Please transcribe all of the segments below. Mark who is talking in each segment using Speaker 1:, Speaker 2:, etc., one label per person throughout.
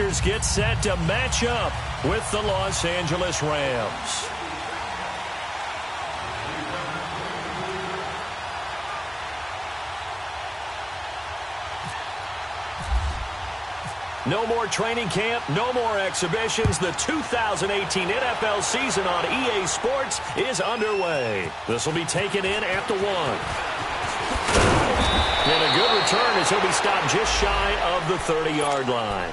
Speaker 1: Raiders get set to match up with the Los Angeles Rams. No more training camp, no more exhibitions. The 2018 NFL season on EA Sports is underway. This will be taken in at the 1. And a good return as he'll be stopped just shy of the 30-yard line.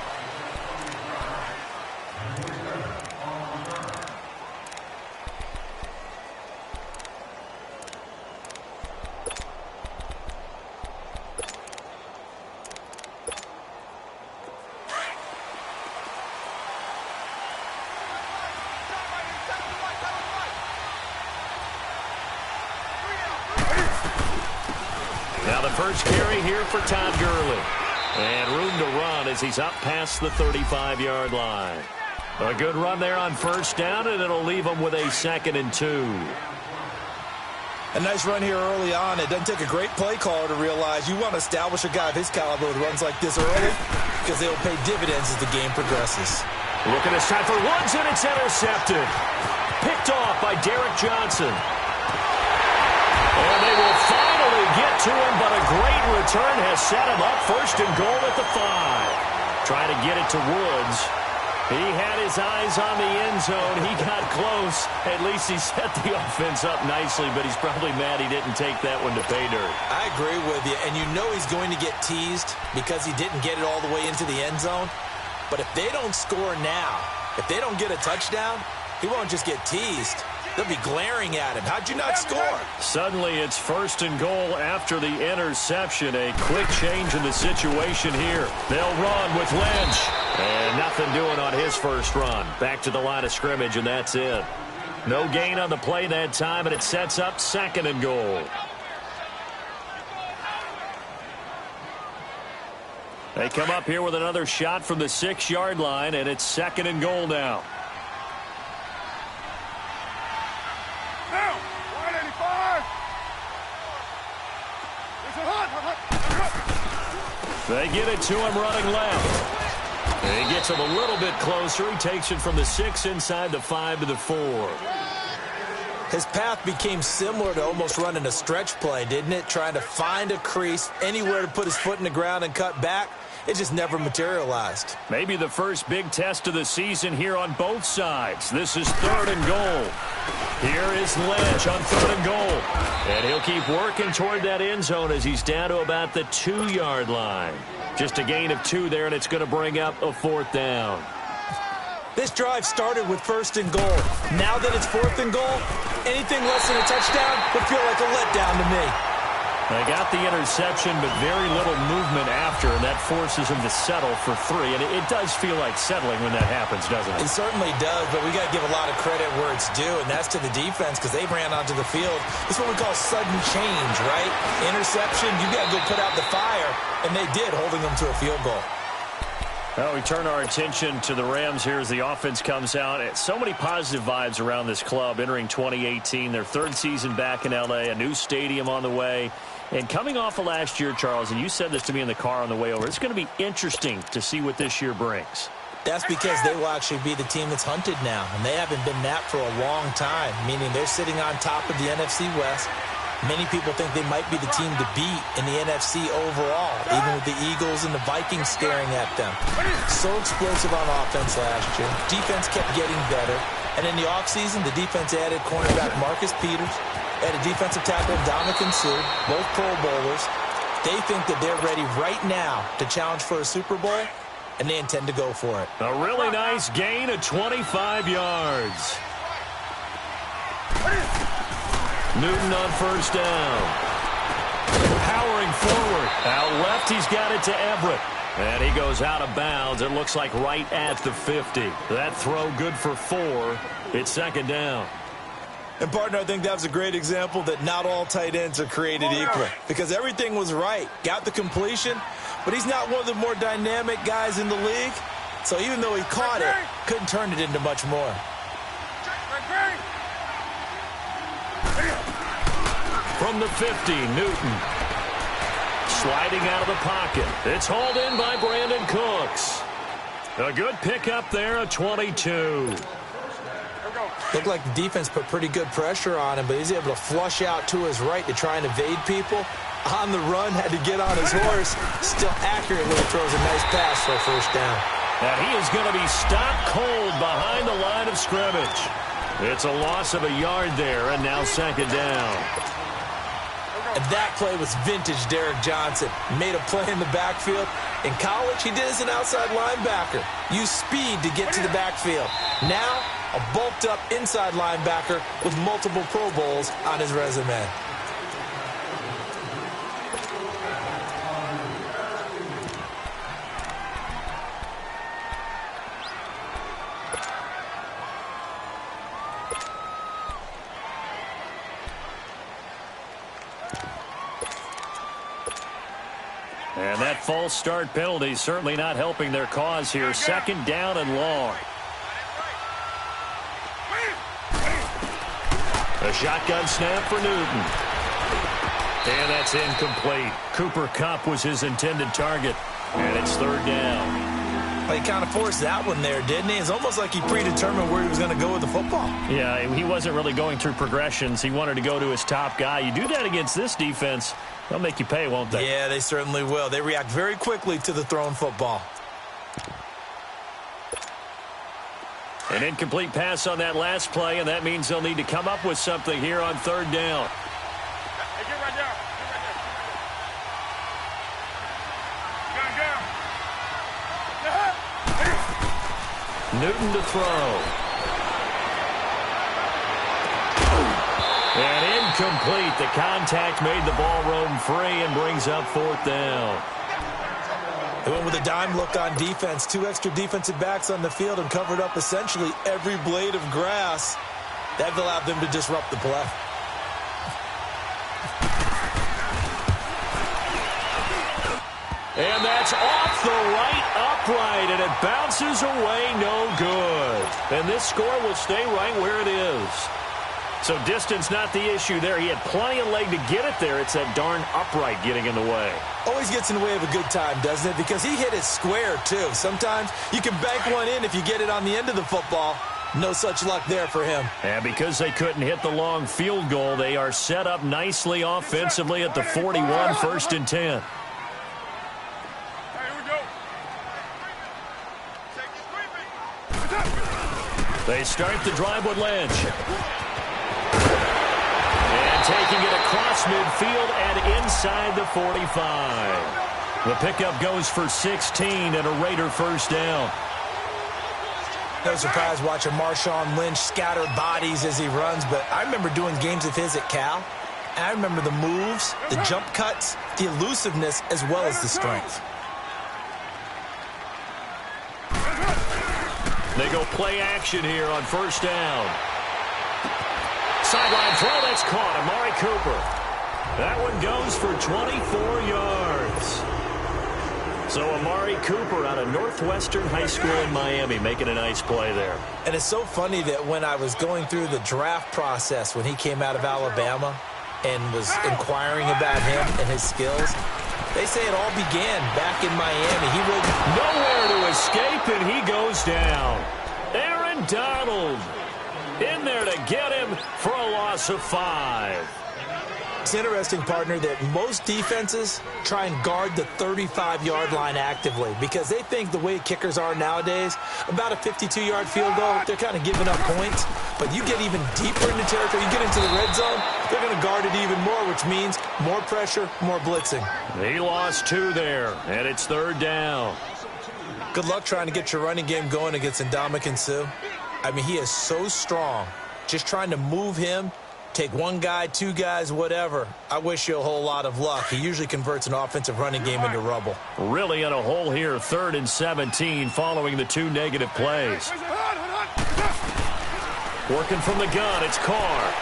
Speaker 1: Now the first carry here for Todd Gurley. And room to run as he's up past the 35-yard line. A good run there on first down, and it'll leave him with a 2nd and 2.
Speaker 2: A nice run here early on. It doesn't take a great play caller to realize you want to establish a guy of his caliber with runs like this early because they'll pay dividends as the game progresses.
Speaker 1: Looking this time for Woods, and it's intercepted. Picked off by Derek Johnson. And they will finally get to him, but a great return has set him up 1st and goal at the 5. Trying to get it to Woods. He had his eyes on the end zone. He got close. At least he set the offense up nicely, but he's probably mad he didn't take that one to pay dirt.
Speaker 2: I agree with you, and you know he's going to get teased because he didn't get it all the way into the end zone. But if they don't score now, if they don't get a touchdown, he won't just get teased. They'll be glaring at him. How'd you not score?
Speaker 1: Suddenly it's 1st and goal after the interception. A quick change in the situation here. They'll run with Lynch. And nothing doing on his first run. Back to the line of scrimmage, and that's it. No gain on the play that time, and it sets up 2nd and goal. They come up here with another shot from the 6-yard line, and it's 2nd and goal now. They get it to him running left. And he gets him a little bit closer. He takes it from the 6 inside the 5 to the 4.
Speaker 2: His path became similar to almost running a stretch play, didn't it? Trying to find a crease, anywhere to put his foot in the ground and cut back. It just never materialized.
Speaker 1: Maybe the first big test of the season here on both sides. This is 3rd and goal. Here is Lynch on 3rd and goal. And he'll keep working toward that end zone as he's down to about the 2-yard line. Just a gain of 2 there, and it's going to bring up a 4th down.
Speaker 2: This drive started with 1st and goal. Now that it's 4th and goal, anything less than a touchdown would feel like a letdown to me.
Speaker 1: They got the interception, but very little movement after, and that forces him to settle for 3. And it does feel like settling when that happens, doesn't it?
Speaker 2: It certainly does, but we got to give a lot of credit where it's due, and that's to the defense because they ran onto the field. It's what we call sudden change, right? Interception, you got to go put out the fire, and they did, holding them to a field goal.
Speaker 1: Well, we turn our attention to the Rams here as the offense comes out. So many positive vibes around this club entering 2018. Their 3rd season back in L.A., a new stadium on the way. And coming off of last year, Charles, and you said this to me in the car on the way over, it's going to be interesting to see what this year brings.
Speaker 2: That's because they will actually be the team that's hunted now, and they haven't been that for a long time, meaning they're sitting on top of the NFC West. Many people think they might be the team to beat in the NFC overall, even with the Eagles and the Vikings staring at them. So explosive on offense last year. Defense kept getting better. And in the offseason, the defense added cornerback Marcus Peters, added defensive tackle Dominican Sue, both Pro Bowlers. They think that they're ready right now to challenge for a Super Bowl, and they intend to go for it.
Speaker 1: A really nice gain of 25 yards. Newton on first down. Powering forward. Out left, he's got it to Everett. And he goes out of bounds. It looks like right at the 50. That throw good for 4. It's 2nd down.
Speaker 2: And, partner, I think that was a great example that not all tight ends are created equal. Because everything was right. Got the completion, but he's not one of the more dynamic guys in the league. So even though he caught it, couldn't turn it into much more.
Speaker 1: From the 50, Newton. Sliding out of the pocket. It's hauled in by Brandon Cooks. A good pickup there, a 22.
Speaker 2: Looked like the defense put pretty good pressure on him, but he's able to flush out to his right to try and evade people. On the run, had to get on his horse. Still accurately throws a nice pass for a first down.
Speaker 1: And he is going to be stopped cold behind the line of scrimmage. It's a loss of a yard there, and now second down.
Speaker 2: And that play was vintage Derek Johnson. Made a play in the backfield. In college, he did as an outside linebacker. Used speed to get to the backfield. Now, a bulked-up inside linebacker with multiple Pro Bowls on his resume.
Speaker 1: And that false start penalty is certainly not helping their cause here. Second down and long. A shotgun snap for Newton. And that's incomplete. Cooper Kupp was his intended target. And it's third down.
Speaker 2: Well, he kind of forced that one there, didn't he? It's almost like he predetermined where he was going to go with the football.
Speaker 1: Yeah, he wasn't really going through progressions. He wanted to go to his top guy. You do that against this defense, they'll make you pay, won't they?
Speaker 2: Yeah, they certainly will. They react very quickly to the thrown football.
Speaker 1: An incomplete pass on that last play, and that means they'll need to come up with something here on third down.
Speaker 3: Hey, get right down.
Speaker 1: Newton to throw. And incomplete. The contact made the ball roam free and brings up fourth down.
Speaker 2: They went with a dime look on defense. 2 extra defensive backs on the field and covered up essentially every blade of grass. That allowed them to disrupt the play.
Speaker 1: And that's off the right upright, and it bounces away, no good. And this score will stay right where it is. So distance not the issue there. He had plenty of leg to get it there. It's that darn upright getting in the way.
Speaker 2: Always gets in the way of a good time, doesn't it? Because he hit it square, too. Sometimes you can bank one in if you get it on the end of the football. No such luck there for him.
Speaker 1: And because they couldn't hit the long field goal, they are set up nicely offensively at the 41, first and 10. They start the drive with Lynch. And taking it across midfield and inside the 45. The pickup goes for 16 and a Raider first down.
Speaker 2: No surprise watching Marshawn Lynch scatter bodies as he runs, but I remember doing games of his at Cal. And I remember the moves, the jump cuts, the elusiveness, as well as the strength.
Speaker 1: They go play action here on first down. Sideline throw, that's caught. Amari Cooper. That one goes for 24 yards. So Amari Cooper out of Northwestern High School in Miami making a nice play there.
Speaker 2: And it's so funny that when I was going through the draft process when he came out of Alabama and was inquiring about him and his skills, they say it all began back in Miami. He was
Speaker 1: nowhere to escape, and he goes down. Aaron Donald in there to get him for a loss of 5.
Speaker 2: It's interesting, partner, that most defenses try and guard the 35-yard line actively because they think the way kickers are nowadays, about a 52-yard field goal, they're kind of giving up points. But you get even deeper into territory, you get into the red zone, they're going to guard it even more, which means more pressure, more blitzing.
Speaker 1: He lost 2 there, and it's third down.
Speaker 2: Good luck trying to get your running game going against Ndamukong Suh. I mean, he is so strong. Just trying to move him, take one guy, 2 guys, whatever. I wish you a whole lot of luck. He usually converts an offensive running game into rubble.
Speaker 1: Really in a hole here, 3rd and 17 following the 2 negative plays. Working from the gun, it's Carr.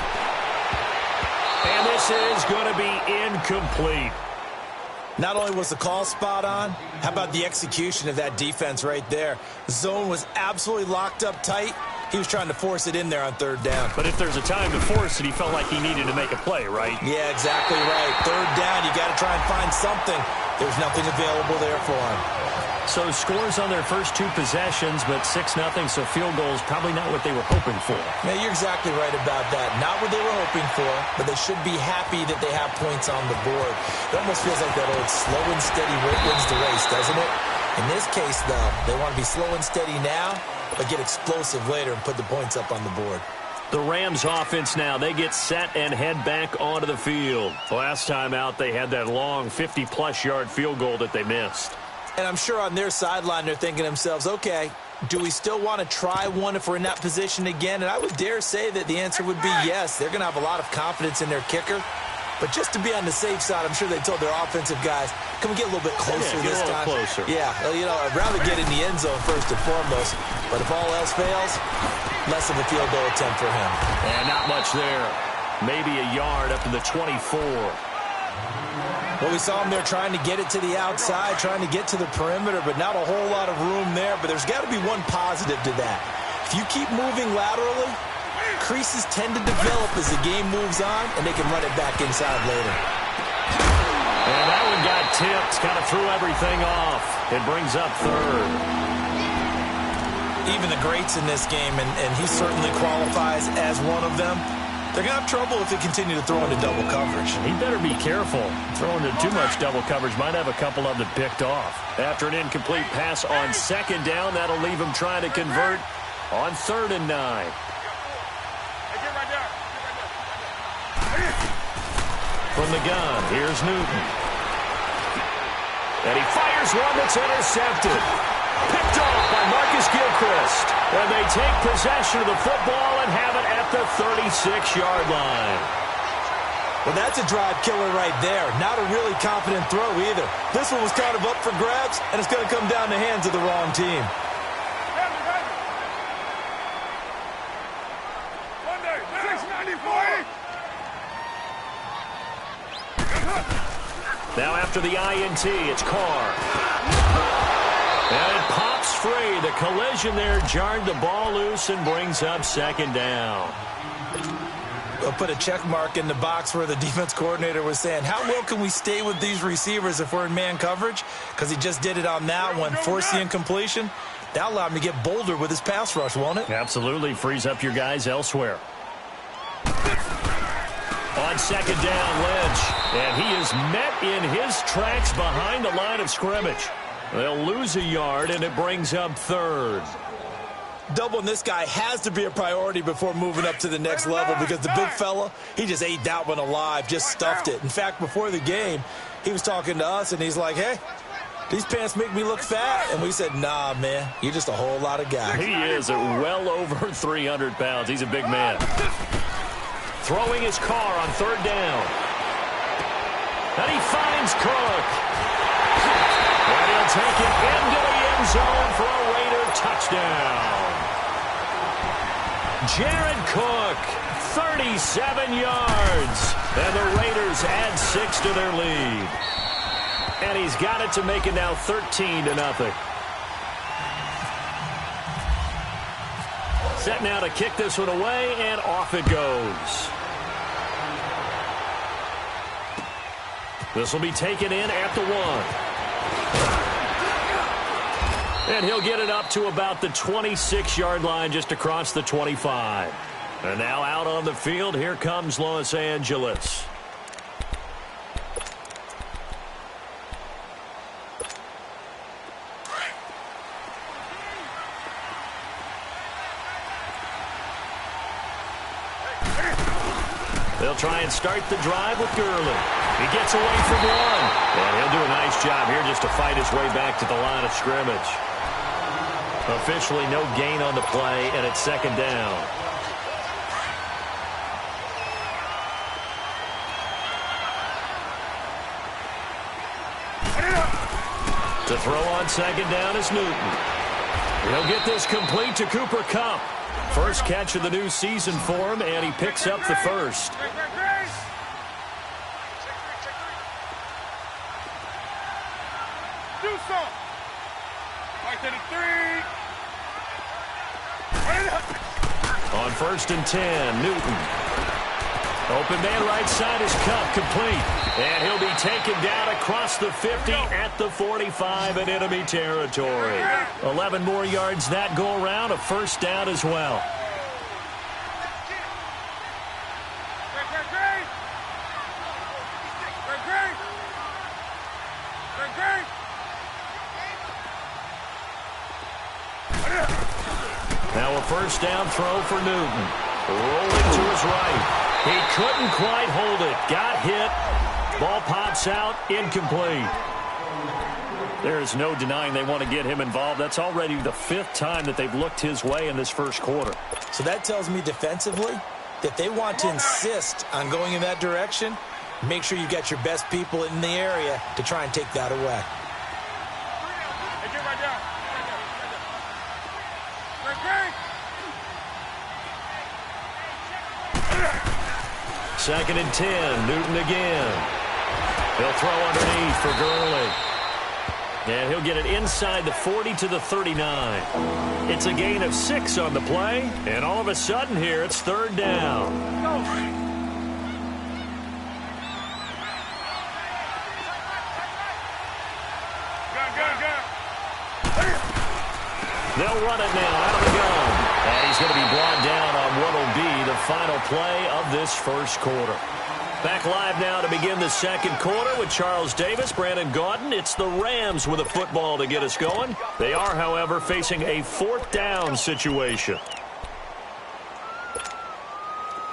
Speaker 1: And this is going to be incomplete.
Speaker 2: Not only was the call spot on, how about the execution of that defense right there? The zone was absolutely locked up tight. He was trying to force it in there on 3rd down.
Speaker 1: But if there's a time to force it, he felt like he needed to make a play, right?
Speaker 2: Yeah, exactly right. 3rd down, you got to try and find something. There's nothing available there for him.
Speaker 1: So scores on their first 2 possessions, but 6-0, so field goals probably not what they were hoping for.
Speaker 2: Yeah, you're exactly right about that. Not what they were hoping for, but they should be happy that they have points on the board. It almost feels like that old slow and steady wins the race, doesn't it? In this case, though, they want to be slow and steady now, but get explosive later and put the points up on the board.
Speaker 1: The Rams offense now, they get set and head back onto the field. Last time out, they had that long 50-plus yard field goal that they missed.
Speaker 2: And I'm sure on their sideline they're thinking to themselves, okay, do we still want to try one if we're in that position again? And I would dare say that the answer would be yes. They're going to have a lot of confidence in their kicker. But just to be on the safe side, I'm sure they told their offensive guys, can we get a little bit closer this time?
Speaker 1: Closer.
Speaker 2: Yeah, well, I'd rather get in the end zone first and foremost. But if all else fails, less of a field goal attempt for him.
Speaker 1: And not much there. Maybe a yard up to the 24.
Speaker 2: Well, we saw him there trying to get it to the outside, trying to get to the perimeter, but not a whole lot of room there. But there's got to be one positive to that. If you keep moving laterally, creases tend to develop as the game moves on, and they can run it back inside later.
Speaker 1: And that one got tipped, kind of threw everything off. It brings up third.
Speaker 2: Even the greats in this game, and he certainly qualifies as one of them, they're going to have trouble if they continue to throw into double coverage.
Speaker 1: He better be careful. Throwing into too much double coverage might have a couple of them picked off. After an incomplete pass on second down, that'll leave him trying to convert on 3rd and 9. From the gun, here's Newton. And he fires one that's intercepted. Picked off by Marcus Gilchrist. And they take possession of the football and have it at the 36-yard line.
Speaker 2: Well, that's a drive killer right there. Not a really confident throw either. This one was kind of up for grabs, and it's going to come down the hands of the wrong team.
Speaker 1: Now after the INT, it's Carr. And it pops free. The collision there jarred the ball loose and brings up 2nd down.
Speaker 2: We'll put a check mark in the box where the defense coordinator was saying, how well can we stay with these receivers if we're in man coverage? Because he just did it on that one, forced the incompletion. That'll allow him to get bolder with his pass rush, won't it?
Speaker 1: Absolutely. Frees up your guys elsewhere. On 2nd down, Lynch. And he is met in his tracks behind the line of scrimmage. They'll lose a yard, and it brings up 3rd.
Speaker 2: Doubling this guy has to be a priority before moving up to the next level because the big fella, he just ate that one alive, just stuffed it. In fact, before the game, he was talking to us, and he's like, hey, these pants make me look fat. And we said, nah, man, you're just a whole lot of guy.
Speaker 1: He is at well over 300 pounds. He's a big man. Throwing his car on 3rd down. And he finds Cook. And he'll take it into the end zone for a Raider touchdown. Jared Cook, 37 yards. And the Raiders add 6 to their lead. And he's got it to make it now 13-0. Set now to kick this one away, and off it goes. This will be taken in at the 1. And he'll get it up to about the 26-yard line, just across the 25. And now out on the field, here comes Los Angeles. They'll try and start the drive with Gurley. He gets away from one. And he'll do a nice job here just to fight his way back to the line of scrimmage. Officially no gain on the play, and it's 2nd down. To throw on 2nd down is Newton. He'll get this complete to Cooper Kupp. First catch of the new season for him, and he picks up the first. On 1st and 10, Newton. Open man right side is cut, complete. And he'll be taken down across the 50 at the 45 in enemy territory. 11 more yards that go around, a first down as well. Now a first down throw for Newton. Rolling to his right. He couldn't quite hold it. Got hit. Ball pops out. Incomplete. There is no denying they want to get him involved. That's already the 5th time that they've looked his way in this first quarter.
Speaker 2: So that tells me defensively that they want to insist on going in that direction. Make sure you got your best people in the area to try and take that away.
Speaker 3: Hey, get right down.
Speaker 1: Second and 10. Newton again. He'll throw underneath for Gurley. And he'll get it inside the 40 to the 39. It's a gain of 6 on the play. And all of a sudden here, it's third down. They'll run it now out of the gun. And he's going to be brought down on what will be the final play of this first quarter. Back live now to begin the second quarter with Charles Davis, Brandon Gaudin. It's the Rams with a football to get us going. They are, however, facing a 4th down situation.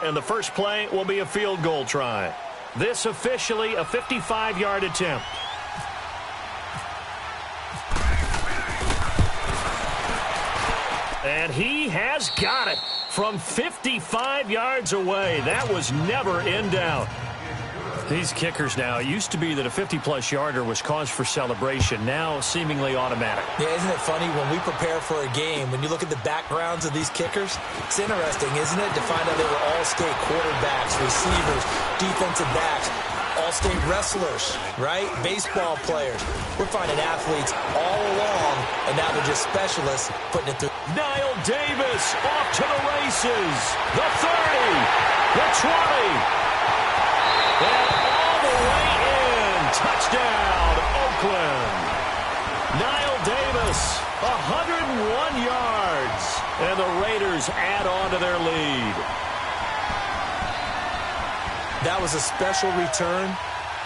Speaker 1: And the first play will be a field goal try. This officially a 55-yard attempt. And he has got it from 55 yards away. That was never in doubt. These kickers now, it used to be that a 50-plus yarder was cause for celebration. Now seemingly automatic.
Speaker 2: Yeah, isn't it funny when we prepare for a game, when you look at the backgrounds of these kickers, it's interesting, isn't it, to find out they were all-state quarterbacks, receivers, defensive backs, all-state wrestlers, right? Baseball players. We're finding athletes all along, and now they're just specialists putting it through.
Speaker 1: Niall Davis off to the races. The 30, the 20, and all the way in. Touchdown, Oakland. Niall Davis, 101 yards, and the Raiders add on to their lead.
Speaker 2: That was a special return,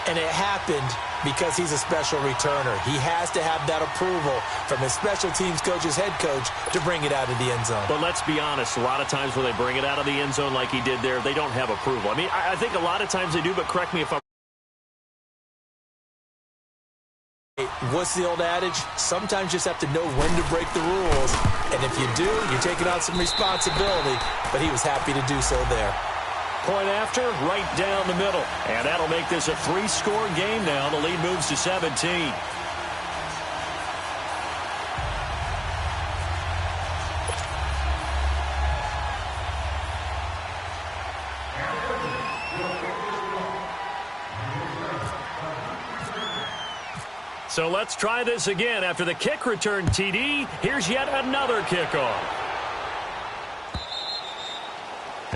Speaker 2: and it happened because he's a special returner. He has to have that approval from his special teams coach's head coach to bring it out of the end zone.
Speaker 1: But let's be honest, a lot of times when they bring it out of the end zone like he did there, they don't have approval. I mean, I think a lot of times they do, but correct me if I'm...
Speaker 2: What's the old adage? Sometimes you just have to know when to break the rules, and if you do, you're taking on some responsibility, but he was happy to do so there.
Speaker 1: Point after, right down the middle. And that'll make this a 3-score game now. The lead moves to 17. So let's try this again. After the kick return TD, here's yet another kickoff.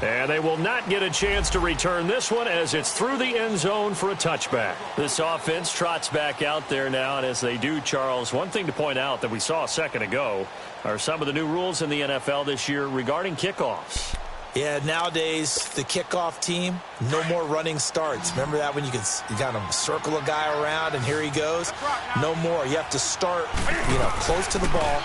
Speaker 1: And they will not get a chance to return this one as it's through the end zone for a touchback. This offense trots back out there now, and as they do, Charles, one thing to point out that we saw a second ago are some of the new rules in the NFL this year regarding kickoffs.
Speaker 2: Yeah, nowadays, the kickoff team, no more running starts. Remember that when you kind of circle a guy around and here he goes? No more. You have to start, close to the ball.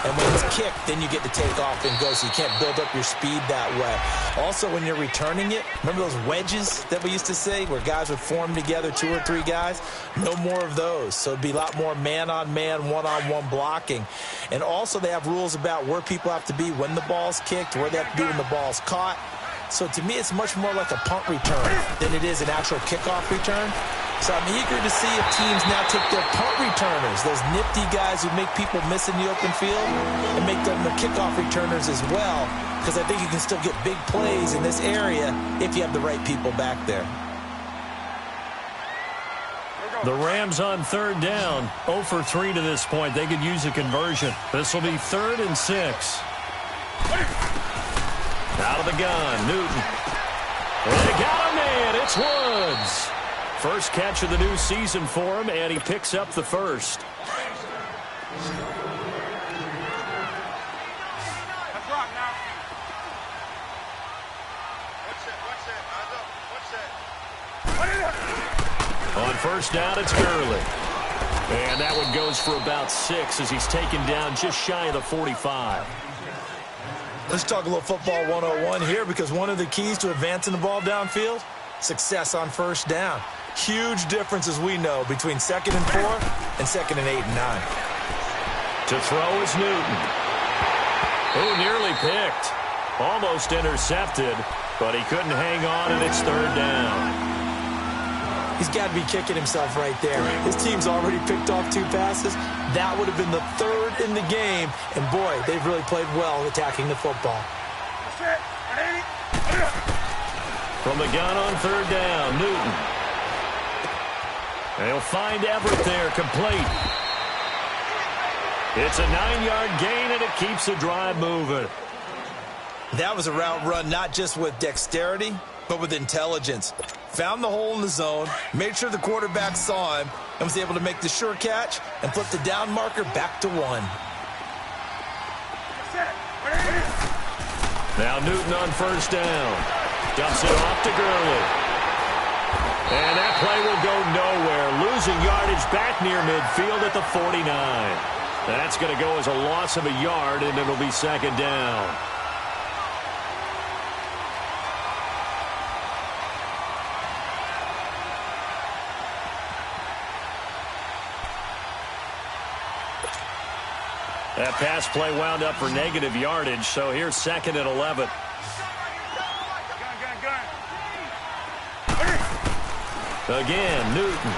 Speaker 2: And when it's kicked, then you get to take off and go, so you can't build up your speed that way. Also, when you're returning it, remember those wedges that we used to say where guys would form together, 2 or 3 guys? No more of those. So it'd be a lot more man-on-man, one-on-one blocking. And also they have rules about where people have to be when the ball's kicked, where they have to be when the ball's caught. So to me, it's much more like a punt return than it is an actual kickoff return. So I'm eager to see if teams now take their punt returners, those nifty guys who make people miss in the open field, and make them the kickoff returners as well, because I think you can still get big plays in this area if you have the right people back there.
Speaker 1: The Rams on third down, 0 for 3 to this point. They could use a conversion. This will be 3rd and 6. Out of the gun, Newton. They got a man. It's Woods. First catch of the new season for him, and he picks up the first.
Speaker 3: Let's rock now.
Speaker 1: On first down, it's Gurley. And that one goes for about 6 as he's taken down just shy of the 45.
Speaker 2: Let's talk a little football 101 here, because one of the keys to advancing the ball downfield, success on first down. Huge difference, as we know, between 2nd and 4 and 2nd and 8 and 9.
Speaker 1: To throw is Newton. Oh, nearly picked. Almost intercepted, but he couldn't hang on, and it's 3rd down.
Speaker 2: He's got to be kicking himself right there. His team's already picked off 2 passes. That would have been the 3rd in the game. And, boy, they've really played well attacking the football.
Speaker 1: From the gun on 3rd down, Newton. They'll find Everett there, complete. It's a 9-yard gain, and it keeps the drive moving.
Speaker 2: That was a route run not just with dexterity, but with intelligence. Found the hole in the zone, made sure the quarterback saw him, and was able to make the sure catch and flip the down marker back to 1.
Speaker 1: Now Newton on first down. Dumps it off to Gurley. And that play will go nowhere. Losing yardage back near midfield at the 49. That's going to go as a loss of a yard, and it'll be 2nd down. That pass play wound up for negative yardage, so here's 2nd and 11. Again, Newton.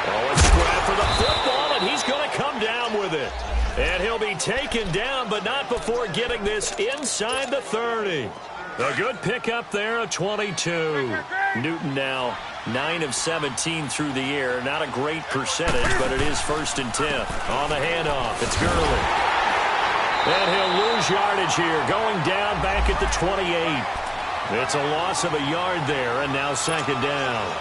Speaker 1: Oh, it's Stroud for the football, and he's going to come down with it. And he'll be taken down, but not before getting this inside the 30. A good pickup there of 22. Newton now 9 of 17 through the air. Not a great percentage, but it is 1st and 10. On the handoff, it's Gurley. And he'll lose yardage here, going down back at the 28. It's a loss of a yard there, and now 2nd down.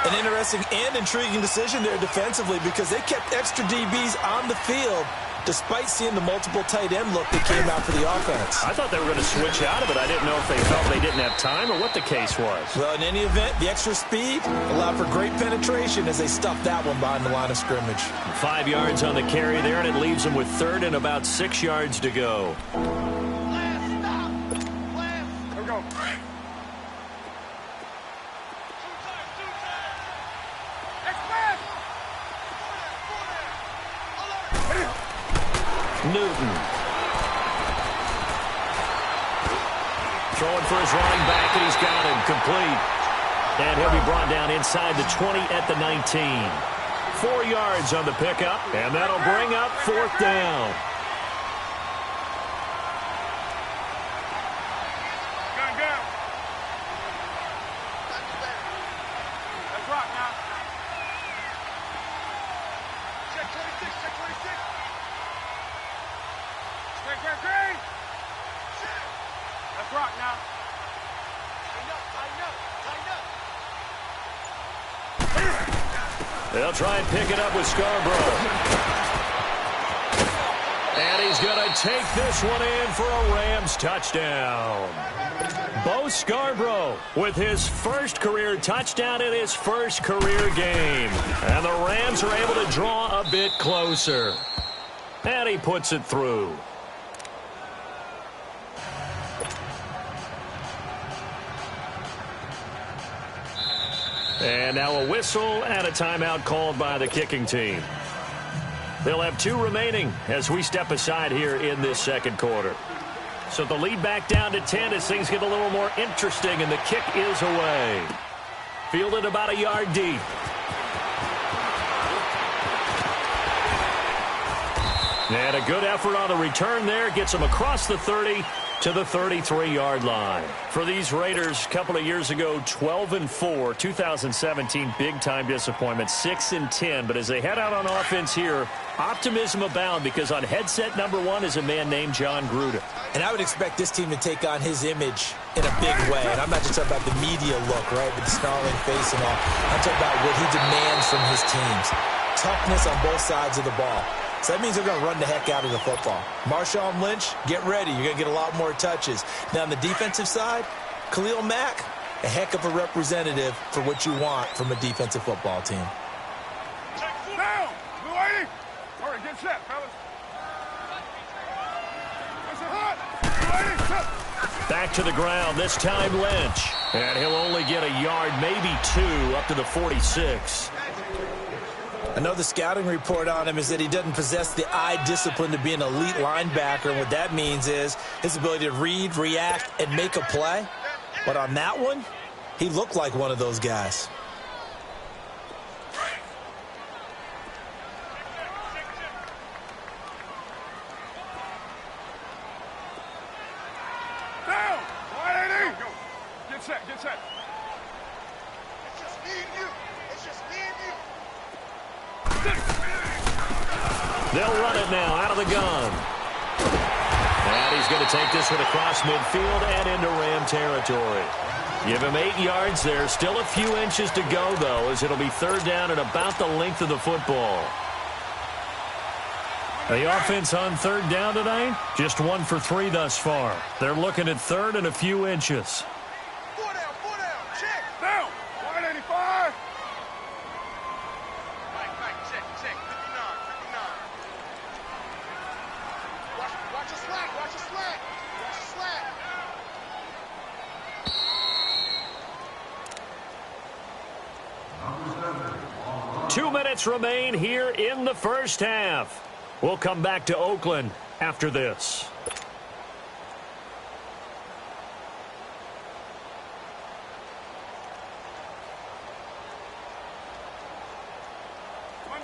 Speaker 2: An interesting and intriguing decision there defensively, because they kept extra DBs on the field despite seeing the multiple tight end look that came out for the offense.
Speaker 1: I thought they were going to switch out of it. I didn't know if they felt they didn't have time or what the case was.
Speaker 2: Well, in any event, the extra speed allowed for great penetration as they stuffed that one behind the line of scrimmage.
Speaker 1: 5 yards on the carry there, and it leaves them with 3rd and about 6 yards to go.
Speaker 3: Here we go.
Speaker 1: Newton. Throwing for his running back, and he's got him complete. And he'll be brought down inside the 20 at the 19. 4 yards on the pickup, and that'll bring up 4th down.
Speaker 3: Gun. Let's rock now. Check 26, check 26. Great. Let's rock now. Tighten up.
Speaker 1: They'll try and pick it up with Scarborough. And he's going to take this one in for a Rams touchdown. Bo Scarborough with his first career touchdown in his first career game. And the Rams are able to draw a bit closer. And he puts it through. And now a whistle and a timeout called by the kicking team. They'll have 2 remaining as we step aside here in this 2nd quarter. So the lead back down to 10 as things get a little more interesting, and the kick is away. Fielded about a yard deep. And a good effort on the return there. Gets him across the 30 to the 33-yard line. For these Raiders, a couple of years ago, 12-4. 2017, big-time disappointment, 6-10. But as they head out on offense here, optimism abound because on headset number 1 is a man named John Gruden.
Speaker 2: And I would expect this team to take on his image in a big way. And I'm not just talking about the media look, right, with the snarling face and all. I'm talking about what he demands from his teams. Toughness on both sides of the ball. So that means they're going to run the heck out of the football. Marshawn Lynch, get ready. You're going to get a lot more touches. Now, on the defensive side, Khalil Mack, a heck of a representative for what you want from a defensive football team.
Speaker 3: Down! Blue 80! All right, get set, fellas. Nice and hot! Blue 80, set!
Speaker 1: Back to the ground, this time Lynch. And he'll only get a yard, maybe 2, up to the 46.
Speaker 2: I know the scouting report on him is that he doesn't possess the eye discipline to be an elite linebacker. And what that means is his ability to read, react, and make a play. But on that one, he looked like one of those guys.
Speaker 3: Down! 180! Get set, get set. It's just me and you. It's just me and you.
Speaker 1: They'll run it now out of the gun. And he's going to take this one across midfield and into Ram territory. Give him 8 yards there. Still a few inches to go, though, as it'll be third down and about the length of the football. The offense on third down today, just 1 for 3 thus far. They're looking at third and a few inches.
Speaker 3: 4 down, check. Down! 185. Check, 59. Watch your slack, watch your slack. Watch your slack.
Speaker 1: 2 minutes remain here in the first half. We'll come back to Oakland after this.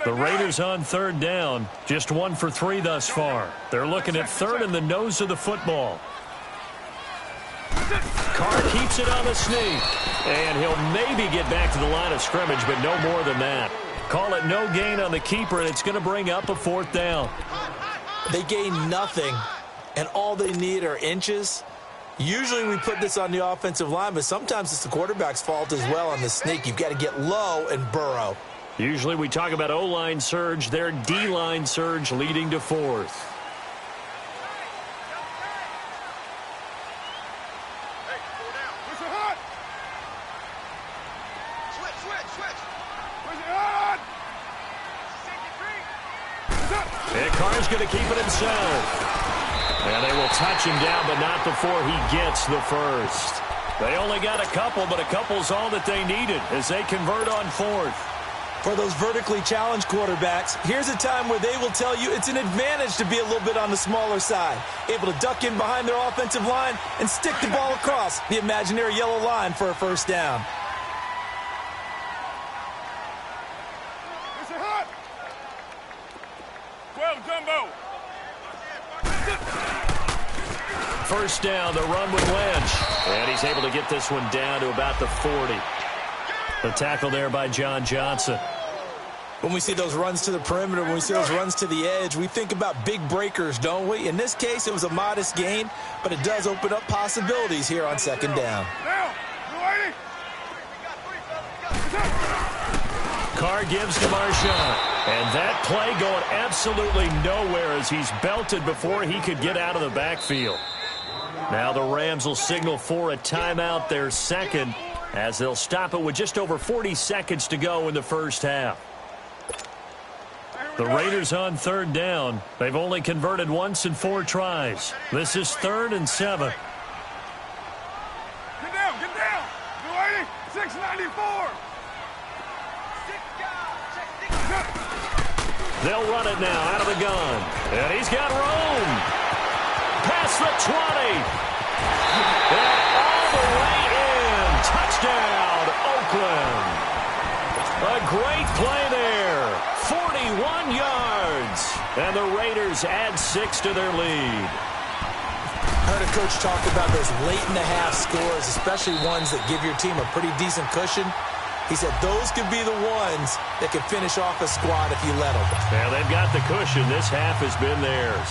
Speaker 1: The Raiders on third down, just 1 for 3 thus far. They're looking at third and the nose of the football. Carr keeps it on the sneak, and he'll maybe get back to the line of scrimmage, but no more than that. Call it no gain on the keeper, and it's going to bring up a 4th down.
Speaker 2: They gain nothing, and all they need are inches. Usually we put this on the offensive line, but sometimes it's the quarterback's fault as well on the sneak. You've got to get low and burrow.
Speaker 1: Usually we talk about O-line surge, their D-line surge leading to 4th.
Speaker 3: Hey, 4 down. Listen hot. Switch. Listen hot.
Speaker 1: And Carr's going to keep it himself. And they will touch him down, but not before he gets the first. They only got a couple, but a couple's all that they needed as they convert on 4th.
Speaker 2: For those vertically challenged quarterbacks, here's a time where they will tell you it's an advantage to be a little bit on the smaller side. Able to duck in behind their offensive line and stick the ball across the imaginary yellow line for a first down.
Speaker 3: Listen hot. 12, Jumbo.
Speaker 1: First down, the run with Lynch. And he's able to get this one down to about the 40. The tackle there by John Johnson.
Speaker 2: When we see those runs to the perimeter, when we see those runs to the edge, we think about big breakers, don't we? In this case, it was a modest gain, but it does open up possibilities here on second down.
Speaker 1: Carr gives to Marshawn. And that play going absolutely nowhere as he's belted before he could get out of the backfield. Now the Rams will signal for a timeout, their second, as they'll stop it with just over 40 seconds to go in the first half. The Raiders on third down. They've only converted once in 4 tries. This is 3rd and 7.
Speaker 3: Get down. 694.
Speaker 1: They'll run it now out of the gun. And he's got room. Past the 20. And all the way in. Touchdown, Oakland. A great play there. 41 yards. And the Raiders add 6 to their lead.
Speaker 2: heard a coach talk about those late-in-the-half scores, especially ones that give your team a pretty decent cushion. He said those could be the ones that can finish off a squad if you let them.
Speaker 1: Yeah, they've got the cushion. This half has been theirs.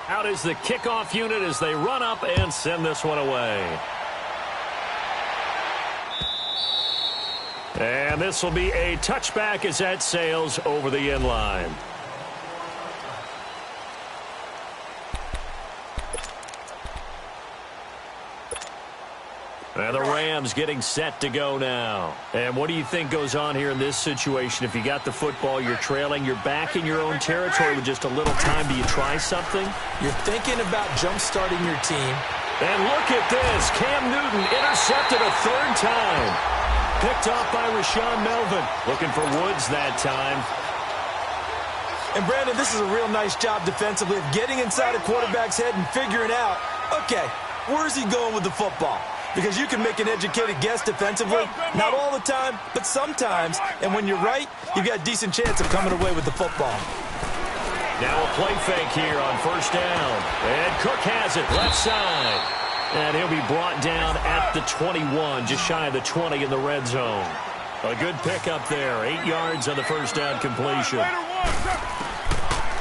Speaker 1: Out is the kickoff unit as they run up and send this one away. And this will be a touchback as that sails over the end line. And the Rams getting set to go now. And what do you think goes on here in this situation? If you got the football, you're trailing, you're back in your own territory with just a little time. Do you try something?
Speaker 2: You're thinking about jump-starting your team.
Speaker 1: And look at this. Cam Newton intercepted a third time. Picked off by Rashawn Melvin. Looking for Woods that time.
Speaker 2: And, Brandon, this is a real nice job defensively of getting inside a quarterback's head and figuring out, okay, where's he going with the football? Because you can make an educated guess defensively. Not all the time, but sometimes. And when you're right, you've got a decent chance of coming away with the football.
Speaker 1: Now a play fake here on first down. And Cook has it left side. And he'll be brought down at the 21, just shy of the 20 in the red zone. A good pickup there. 8 yards on the first down completion.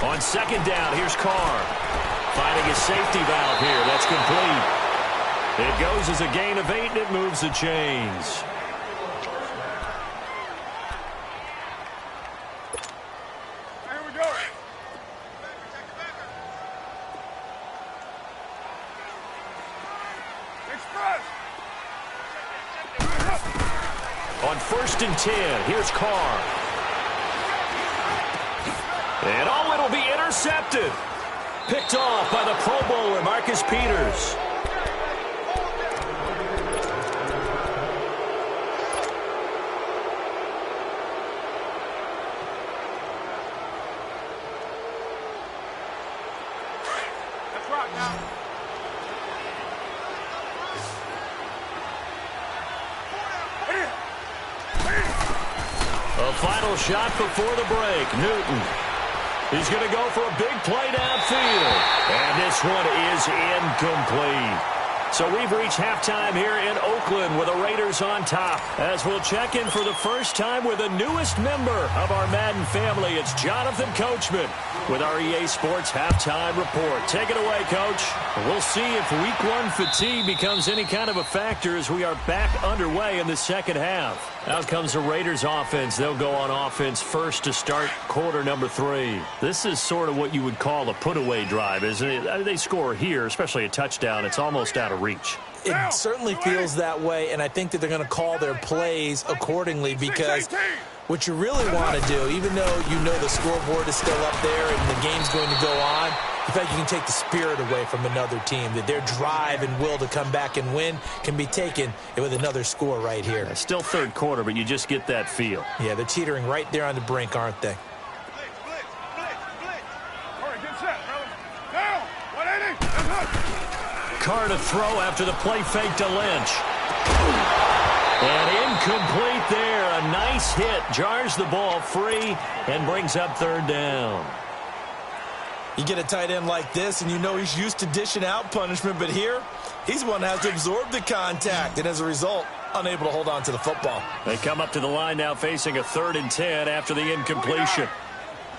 Speaker 1: On second down, here's Carr. Finding his safety valve here. That's complete. It goes as a gain of 8, and it moves the chains.
Speaker 3: Here we go. Express.
Speaker 1: On first and 10, here's Carr. And it'll be intercepted. Picked off by the Pro Bowler, Marcus Peters. Final shot before the break. Newton. He's going to go for a big play downfield. And this one is incomplete. So we've reached halftime here in Oakland with the Raiders on top. As we'll check in for the first time with the newest member of our Madden family. It's Jonathan Coachman with our EA Sports Halftime Report. Take it away, Coach. We'll see if Week 1 fatigue becomes any kind of a factor as we are back underway in the second half. Out comes the Raiders offense. They'll go on offense first to start quarter number 3. This is sort of what you would call a put-away drive, isn't it? They score here, especially a touchdown. It's almost out of reach.
Speaker 2: It certainly feels that way, and I think that they're going to call their plays accordingly because what you really want to do, even though you know the scoreboard is still up there and the game's going to go on, in fact, you can take the spirit away from another team, that their drive and will to come back and win can be taken with another score right here.
Speaker 1: Yeah, still third quarter, but you just get that feel.
Speaker 2: Yeah, they're teetering right there on the brink, aren't they?
Speaker 3: All right, get set, brother. Now, 180.
Speaker 1: Carr to throw after the play fake to Lynch. And incomplete there. A nice hit. Jars the ball free and brings up third down.
Speaker 2: You get a tight end like this, and you know he's used to dishing out punishment, but here, he's the one that has to absorb the contact, and as a result, unable to hold on to the football.
Speaker 1: They come up to the line now facing a 3rd and 10 after the incompletion.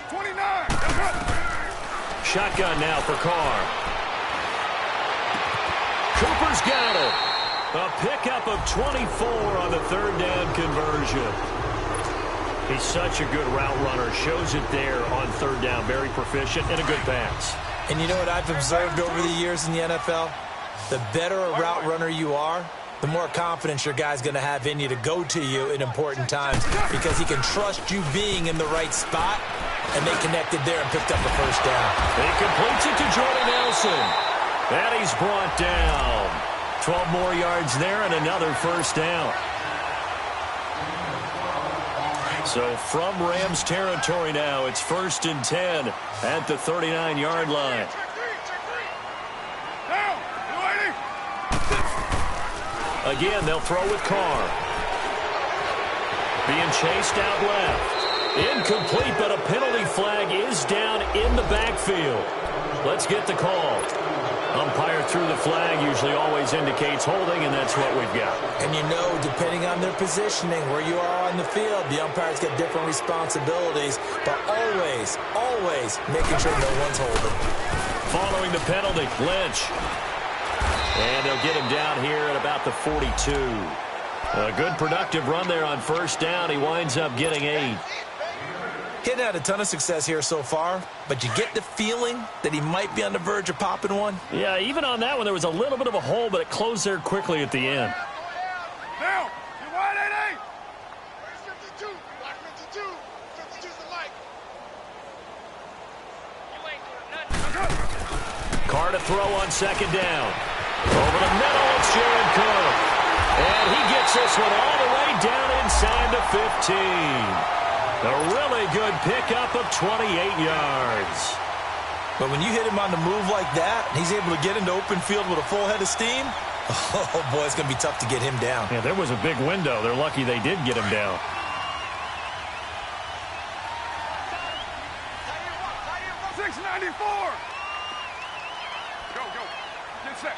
Speaker 3: 29.
Speaker 1: Shotgun now for Carr. Cooper's got it. A pickup of 24 on the 3rd down conversion. He's such a good route runner. Shows it there on 3rd down. Very proficient and a good pass.
Speaker 2: And you know what I've observed over the years in the NFL? The better a route runner you are, the more confidence your guy's going to have in you to go to you in important times because he can trust you being in the right spot, and they connected there and picked up the first down.
Speaker 1: He completes it to Jordan Nelson. And he's brought down. 12 more yards there and another first down. So from Rams territory now, it's 1st and 10 at the 39-yard line. Again, they'll throw with Carr. being chased out left. Incomplete, but a penalty flag is down in the backfield. Let's get the call. Umpire threw the flag, usually always indicates holding, and that's what we've got.
Speaker 2: And you know, depending on their positioning, where you are on the field, the umpire's got different responsibilities, but always, always making sure no one's holding.
Speaker 1: Following the penalty, Lynch. And they'll get him down here at about the 42. A good productive run there on first down. He winds up getting 8.
Speaker 2: He hadn't had a ton of success here so far, but you get the feeling that he might be on the verge of popping one.
Speaker 1: Yeah, even on that one, there was a little bit of a hole, but it closed there quickly at the end.
Speaker 3: Now, you wide 88. Where's 52? Block 52. 52's the mic. You ain't doing nothing.
Speaker 1: Carr to throw on second down. Over the middle, it's Jared Cook. And he gets this one all the way down inside the 15. A really good pickup of 28 yards.
Speaker 2: But when you hit him on the move like that, and he's able to get into open field with a full head of steam, oh, boy, it's going to be tough to get him down.
Speaker 1: Yeah, there was a big window. They're lucky they did get him down.
Speaker 3: .694. Go. Get set.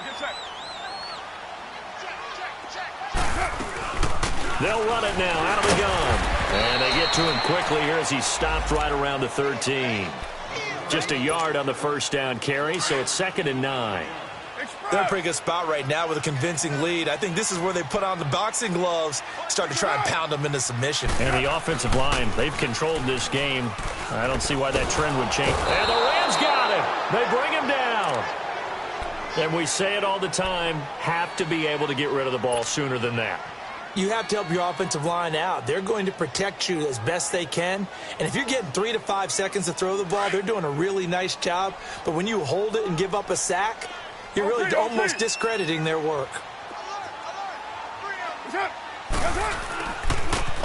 Speaker 1: They'll run it now out of the gun. And they get to him quickly here as he stopped right around the 13. Just a yard on the first down carry, so it's 2nd and 9.
Speaker 2: They're in a pretty good spot right now with a convincing lead. I think this is where they put on the boxing gloves, start to try and pound them into submission.
Speaker 1: And the offensive line, they've controlled this game. I don't see why that trend would change. And the Rams got him. They bring him down. And we say it all the time, have to be able to get rid of the ball sooner than that.
Speaker 2: You have to help your offensive line out. They're going to protect you as best they can. And if you're getting 3 to 5 seconds to throw the ball, they're doing a really nice job. But when you hold it and give up a sack, you're really almost discrediting their work.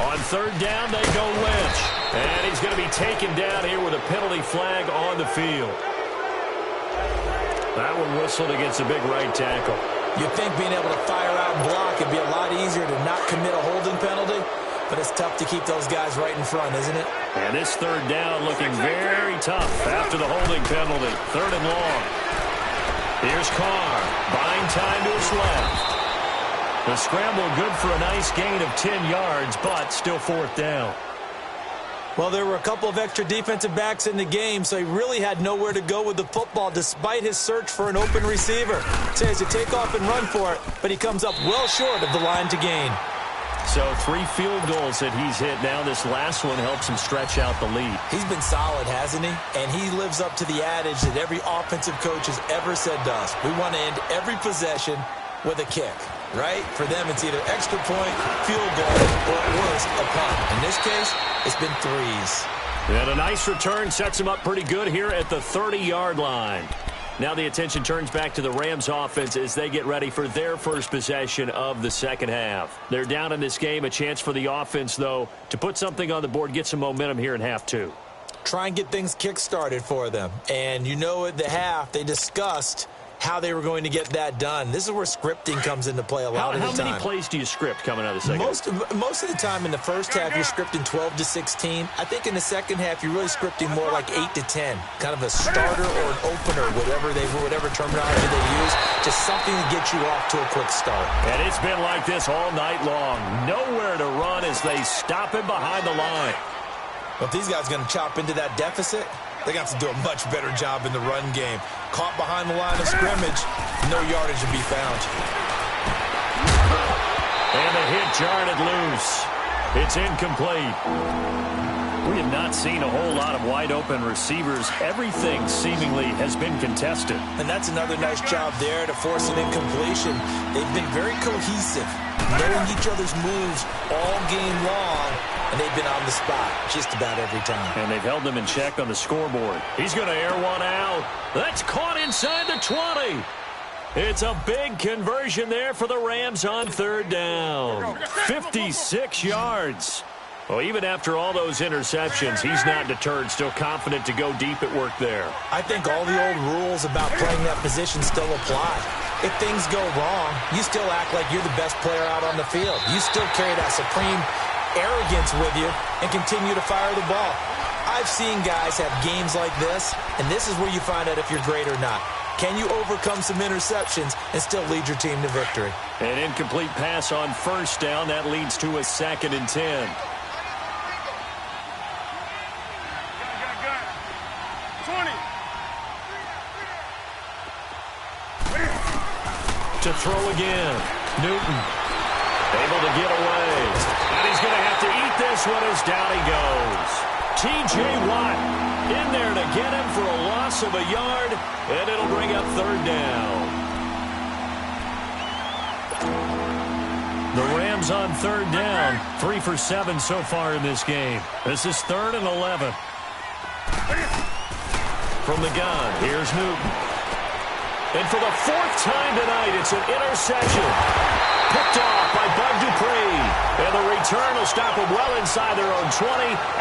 Speaker 1: On third down, they go Lynch. And he's going to be taken down here with a penalty flag on the field. That one whistled against a big right tackle.
Speaker 2: You'd think being able to fire out and block would be a lot easier to not commit a holding penalty, but it's tough to keep those guys right in front, isn't it?
Speaker 1: And this third down looking very tough after the holding penalty. 3rd and long. Here's Carr, buying time to his left. The scramble good for a nice gain of 10 yards, but still 4th down.
Speaker 2: Well, there were a couple of extra defensive backs in the game, so he really had nowhere to go with the football despite his search for an open receiver. So he has to take off and run for it, but he comes up well short of the line to gain.
Speaker 1: So 3 field goals that he's hit now. This last one helps him stretch out the lead.
Speaker 2: He's been solid, hasn't he? And he lives up to the adage that every offensive coach has ever said to us. We want to end every possession with a kick, right? For them, it's either extra point, field goal, or at worst, a punt. In this case, it's been 3s.
Speaker 1: And a nice return sets him up pretty good here at the 30-yard line. Now the attention turns back to the Rams offense as they get ready for their first possession of the second half. They're down in this game. A chance for the offense, though, to put something on the board, get some momentum here in half 2.
Speaker 2: Try and get things kick-started for them. And you know at the half, they discussed how they were going to get that done. This is where scripting comes into play a lot of the time.
Speaker 1: How many plays do you script coming out of the second half?
Speaker 2: Most of the time in the first half, you're scripting 12 to 16. I think in the second half, you're really scripting more like 8 to 10. Kind of a starter or an opener, whatever terminology they use. Just something to get you off to a quick start.
Speaker 1: And it's been like this all night long. Nowhere to run as they stop him behind the line.
Speaker 2: Well, if these guys are going to chop into that deficit, they're going to have to do a much better job in the run game. Caught behind the line of scrimmage, no yardage to be found.
Speaker 1: And the hit jarred it loose. It's incomplete. We have not seen a whole lot of wide-open receivers. Everything seemingly has been contested.
Speaker 2: And that's another nice job there to force an incompletion. They've been very cohesive, knowing each other's moves all game long, and they've been on the spot just about every time.
Speaker 1: And they've held them in check on the scoreboard. He's going to air one out. That's caught inside the 20. It's a big conversion there for the Rams on third down. 56 yards. Well, even after all those interceptions, he's not deterred, still confident to go deep at work there.
Speaker 2: I think all the old rules about playing that position still apply. If things go wrong, you still act like you're the best player out on the field. You still carry that supreme arrogance with you and continue to fire the ball. I've seen guys have games like this, and this is where you find out if you're great or not. Can you overcome some interceptions and still lead your team to victory?
Speaker 1: An incomplete pass on first down. That leads to a 2nd and 10. To throw again. Newton able to get away. And he's going to have to eat this one as down he goes. T.J. Watt in there to get him for a loss of a yard, and it'll bring up 3rd down. The Rams on 3rd down. 3 for 7 so far in this game. This is 3rd and 11. From the gun, here's Newton. And for the 4th time tonight, it's an interception. Picked off by Bud Dupree. And the return will stop them well inside their own 20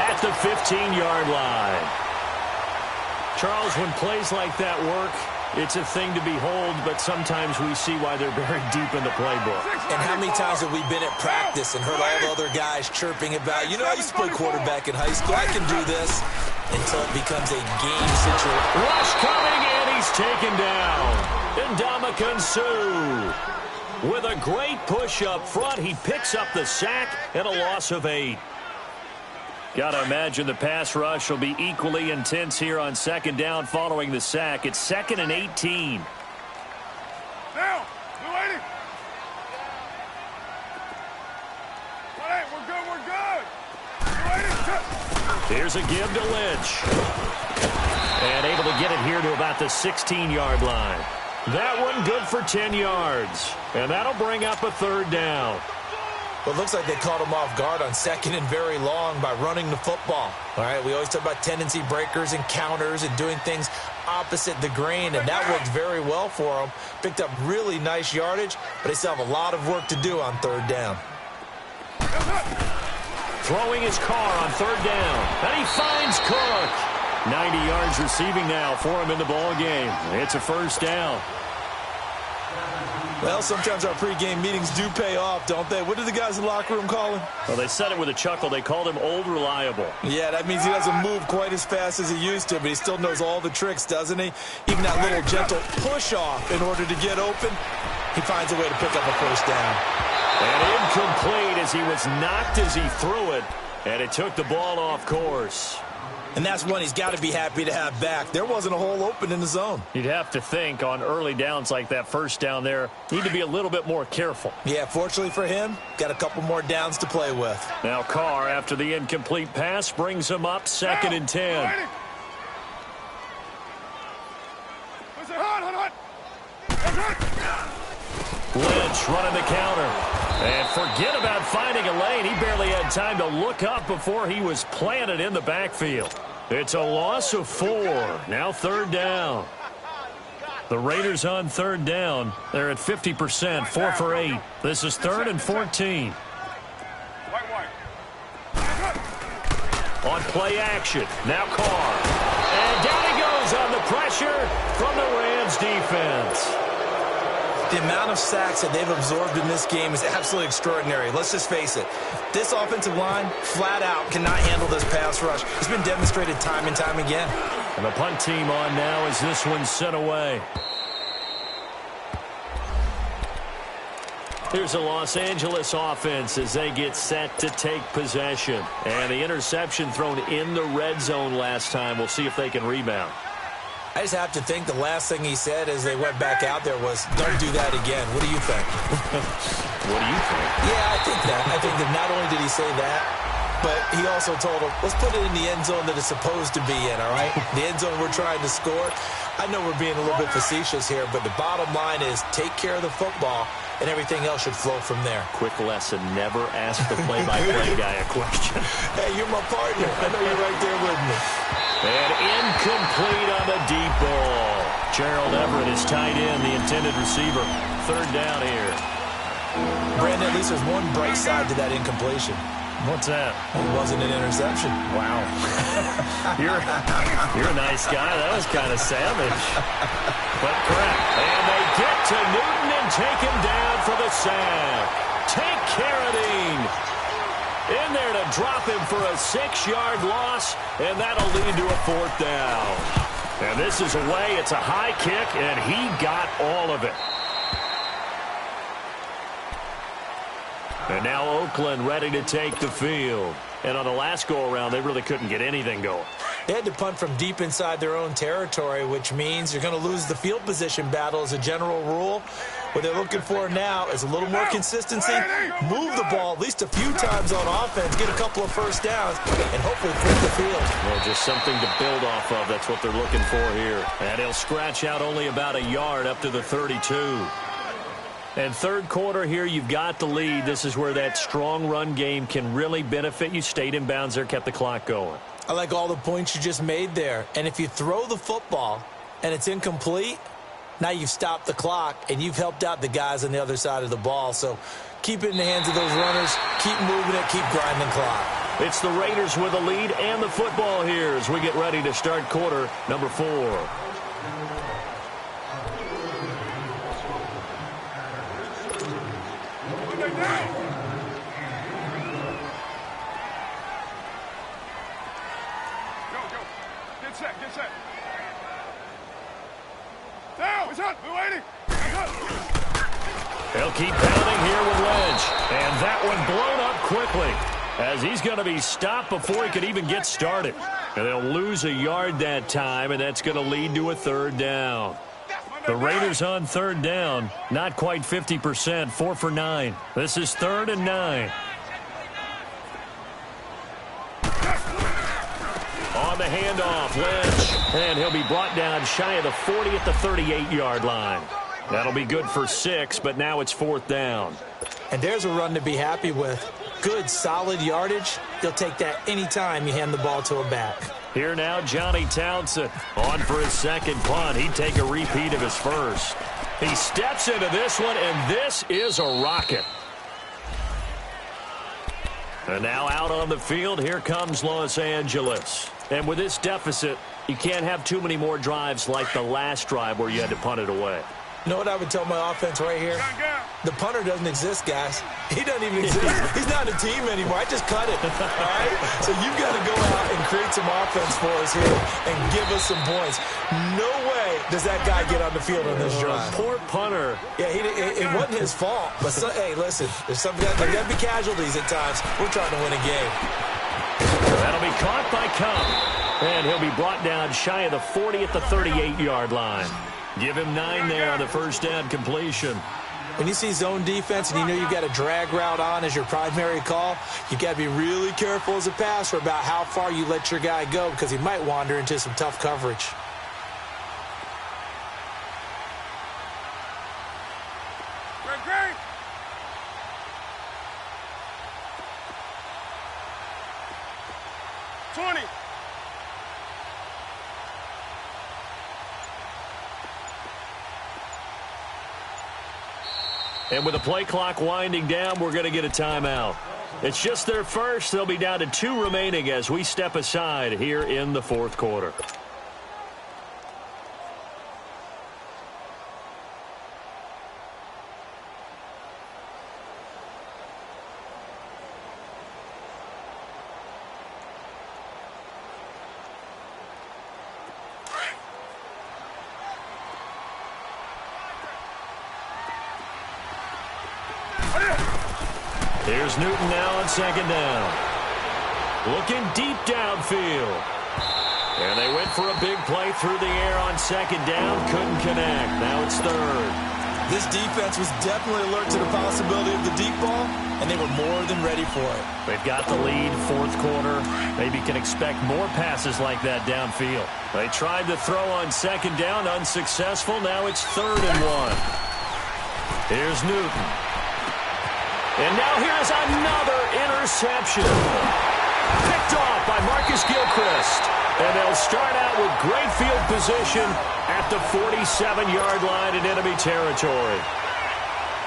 Speaker 1: at the 15-yard line. Charles, when plays like that work, it's a thing to behold, but sometimes we see why they're buried deep in the playbook.
Speaker 2: And how many times have we been at practice and heard all the other guys chirping about, you know, I used to play quarterback in high school. I can do this. Until it becomes a game situation.
Speaker 1: Rush coming, and he's taken down. Ndamukong Suh with a great push up front. He picks up the sack and a loss of 8. Got to imagine the pass rush will be equally intense here on 2nd down following the sack. It's 2nd and 18.
Speaker 3: Down. Blue 80. We're good. We're good. Blue 80.
Speaker 1: Here's a give to Lynch. And able to get it here to about the 16-yard line. That one good for 10 yards. And that'll bring up a 3rd down.
Speaker 2: Well, it looks like they caught him off guard on 2nd and very long by running the football. All right, we always talk about tendency breakers and counters and doing things opposite the grain, and that worked very well for them. Picked up really nice yardage, but they still have a lot of work to do on 3rd down.
Speaker 1: Throwing his car on 3rd down. And he finds Cook. 90 yards receiving now for him in the ball game. It's a 1st down.
Speaker 2: Well, sometimes our pregame meetings do pay off, don't they? What do the guys in the locker room call him?
Speaker 1: Well, they said it with a chuckle. They called him Old Reliable.
Speaker 2: Yeah, that means he doesn't move quite as fast as he used to, but he still knows all the tricks, doesn't he? Even that little gentle push-off in order to get open, he finds a way to pick up a 1st down.
Speaker 1: And incomplete as he was knocked as he threw it, and it took the ball off course.
Speaker 2: And that's one he's got to be happy to have back. There wasn't a hole open in the zone.
Speaker 1: You'd have to think on early downs like that 1st down there, need to be a little bit more careful.
Speaker 2: Yeah, fortunately for him, got a couple more downs to play with.
Speaker 1: Now Carr, after the incomplete pass, brings him up 2nd and 10. Lynch running the counter. And forget about finding a lane. He barely had time to look up before he was planted in the backfield. It's a loss of 4. Now 3rd down. The Raiders on 3rd down. They're at 50%, 4 for 8. This is 3rd and 14. On play action. Now Carr. And down he goes on the pressure from the Rams defense.
Speaker 2: The amount of sacks that they've absorbed in this game is absolutely extraordinary. Let's just face it. This offensive line, flat out, cannot handle this pass rush. It's been demonstrated time and time again.
Speaker 1: And the punt team on now as this one's sent away. Here's the Los Angeles offense as they get set to take possession. And the interception thrown in the red zone last time. We'll see if they can rebound.
Speaker 2: I just have to think the last thing he said as they went back out there was, don't do that again. What do you think?
Speaker 1: What do you think?
Speaker 2: Yeah, I think that. I think that not only did he say that, but he also told him, let's put it in the end zone that it's supposed to be in, all right? The end zone we're trying to score. I know we're being a little bit facetious here, but the bottom line is take care of the football, and everything else should flow from there.
Speaker 1: Quick lesson, never ask the play-by-play guy a question.
Speaker 2: Hey, you're my partner. I know you're right there with me.
Speaker 1: And incomplete on the deep ball. Gerald Everett is tied in, the intended receiver. 3rd down here.
Speaker 2: Brandon, at least there's one bright side to that incompletion.
Speaker 1: What's that?
Speaker 2: It wasn't an interception.
Speaker 1: Wow. You're a nice guy. That was kind of savage. But correct. And they get to Newton and take him down for the sack. Take Carradine. In there to drop him for a 6-yard loss, and that'll lead to a 4th down. And this is away. It's a high kick, and he got all of it. And now Oakland ready to take the field. And on the last go-around, they really couldn't get anything going.
Speaker 2: They had to punt from deep inside their own territory, which means you're going to lose the field position battle as a general rule. What they're looking for now is a little more consistency, move the ball at least a few times on offense, get a couple of first downs, and hopefully flip the field.
Speaker 1: Well, just something to build off of. That's what they're looking for here. And he'll scratch out only about a yard up to the 32. And third quarter here, you've got the lead. This is where that strong run game can really benefit you. Stayed in bounds there, kept the clock going.
Speaker 2: I like all the points you just made there. And if you throw the football and it's incomplete, now you've stopped the clock and you've helped out the guys on the other side of the ball. So keep it in the hands of those runners. Keep moving it. Keep grinding clock.
Speaker 1: It's the Raiders with the lead and the football here as we get ready to start quarter number 4.
Speaker 3: Get set. Down. It's up. We're waiting.
Speaker 1: They'll keep pounding here with Lynch. And that one blown up quickly as he's going to be stopped before he could even get started. And they'll lose a yard that time, and that's going to lead to a 3rd down. The Raiders on 3rd down, not quite 50%, 4 for 9. This is 3rd and 9. On the handoff, Lynch, and he'll be brought down shy of the 40 at the 38-yard line. That'll be good for 6, but now it's 4th down.
Speaker 2: And there's a run to be happy with. Good, solid yardage. You'll take that anytime you hand the ball to a back.
Speaker 1: Here now, Johnny Townsend on for his 2nd punt. He'd take a repeat of his first. He steps into this one, and this is a rocket. And now out on the field, here comes Los Angeles. And with this deficit, you can't have too many more drives like the last drive where you had to punt it away.
Speaker 2: You know what I would tell my offense right here? The punter doesn't exist, guys. He doesn't even exist. He's not a team anymore. I just cut it, all right? So you've got to go out and create some offense for us here and give us some points. No way does that guy get on the field on this drive.
Speaker 1: Poor punter.
Speaker 2: Yeah, it wasn't his fault. But, hey, listen, there's got to be casualties at times. We're trying to win a game.
Speaker 1: That'll be caught by Cup. And he'll be brought down shy of the 40 at the 38-yard line. Give him 9 there on the first down completion.
Speaker 2: When you see zone defense and you know you've got a drag route on as your primary call, you've got to be really careful as a passer about how far you let your guy go because he might wander into some tough coverage.
Speaker 3: Great. 20.
Speaker 1: And with the play clock winding down, we're going to get a timeout. It's just their first. They'll be down to 2 remaining as we step aside here in the 4th quarter. Here's Newton now on 2nd down. Looking deep downfield. And they went for a big play through the air on 2nd down. Couldn't connect. Now it's 3rd.
Speaker 2: This defense was definitely alert to the possibility of the deep ball, and they were more than ready for it.
Speaker 1: They've got the lead, 4th quarter. Maybe can expect more passes like that downfield. They tried to throw on 2nd down, unsuccessful. Now it's 3rd and 1. Here's Newton. And now here's another interception. Picked off by Marcus Gilchrist. And they'll start out with great field position at the 47-yard line in enemy territory.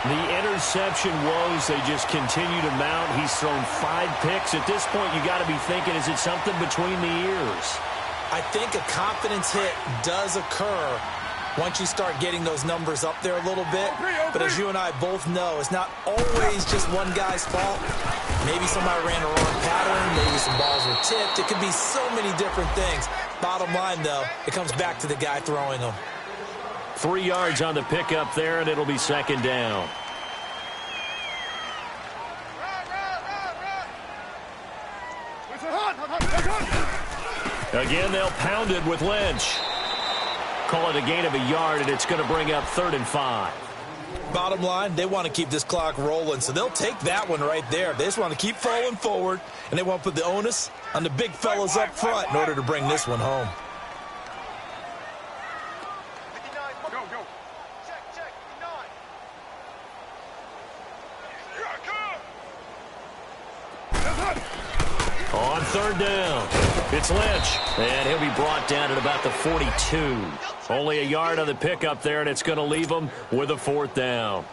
Speaker 1: The interception woes, they just continue to mount. He's thrown 5 picks. At this point, you got to be thinking, is it something between the ears?
Speaker 2: I think a confidence hit does occur once you start getting those numbers up there a little bit. But as you and I both know, it's not always just one guy's fault. Maybe somebody ran a wrong pattern. Maybe some balls were tipped. It could be so many different things. Bottom line, though, it comes back to the guy throwing them.
Speaker 1: 3 yards on the pickup there, and it'll be second down. Again, they'll pound it with Lynch. Call it a gain of a yard, and it's going to bring up 3rd and 5.
Speaker 2: Bottom line, they want to keep this clock rolling, so they'll take that one right there. They just want to keep falling forward, and they want to put the onus on the big fellas up front in order to bring this one home.
Speaker 1: On 3rd down, it's Lynch, and he'll be brought down at about the 42. Only a yard on the pickup there, and it's going to leave him with a 4th down.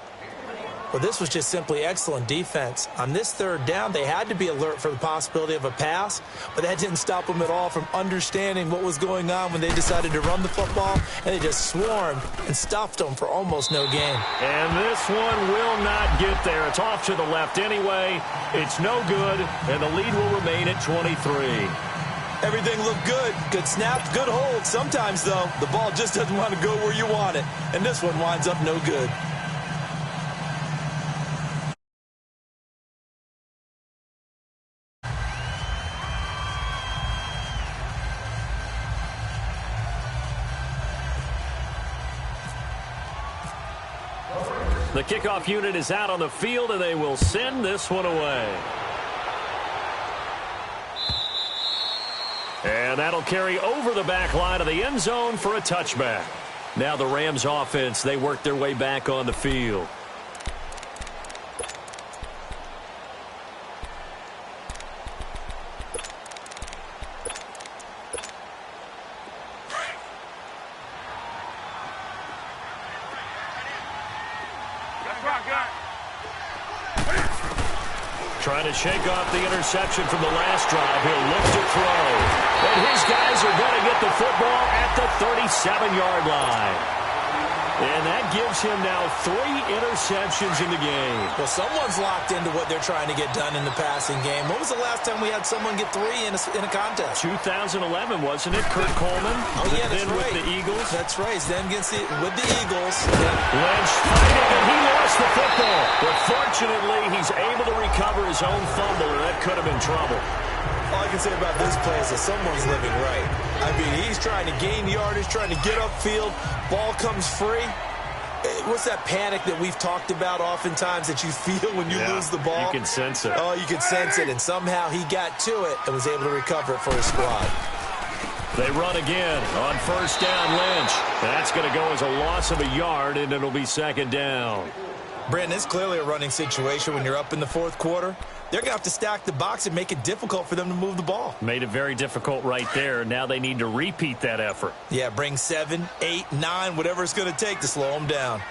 Speaker 2: Well, this was just simply excellent defense. On this 3rd down, they had to be alert for the possibility of a pass, but that didn't stop them at all from understanding what was going on when they decided to run the football, and they just swarmed and stuffed them for almost no gain.
Speaker 1: And this one will not get there. It's off to the left anyway. It's no good, and the lead will remain at 23.
Speaker 2: Everything looked good. Good snap, good hold. Sometimes, though, the ball just doesn't want to go where you want it, and this one winds up no good.
Speaker 1: The kickoff unit is out on the field, and they will send this one away. And that'll carry over the back line of the end zone for a touchback. Now the Rams offense, they work their way back on the field. Trying to shake off the interception from the last drive. He'll look to throw. And his guys are going to get the football at the 37-yard line. And that gives him now 3 interceptions in the game.
Speaker 2: Well, someone's locked into what they're trying to get done in the passing game. When was the last time we had someone get 3 in a contest?
Speaker 1: 2011, wasn't it? Kurt Coleman.
Speaker 2: Oh, yeah, that's
Speaker 1: then
Speaker 2: right.
Speaker 1: With the Eagles.
Speaker 2: That's right. Then with the Eagles.
Speaker 1: Lynch fighting, and he lost the football. But fortunately, he's able to recover his own fumble, and that could have been trouble.
Speaker 2: All I can say about this play is that someone's living right. I mean, he's trying to gain yardage, trying to get upfield. Ball comes free. What's that panic that we've talked about oftentimes that you feel when you lose the ball?
Speaker 1: You can sense it.
Speaker 2: Oh, you can sense it. And somehow he got to it and was able to recover it for his squad.
Speaker 1: They run again on 1st down, Lynch. That's going to go as a loss of a yard, and it'll be 2nd down.
Speaker 2: Brandon, it's clearly a running situation when you're up in the 4th quarter. They're going to have to stack the box and make it difficult for them to move the ball.
Speaker 1: Made it very difficult right there. Now they need to repeat that effort.
Speaker 2: Yeah, bring 7, 8, 9, whatever it's going to take to slow them down.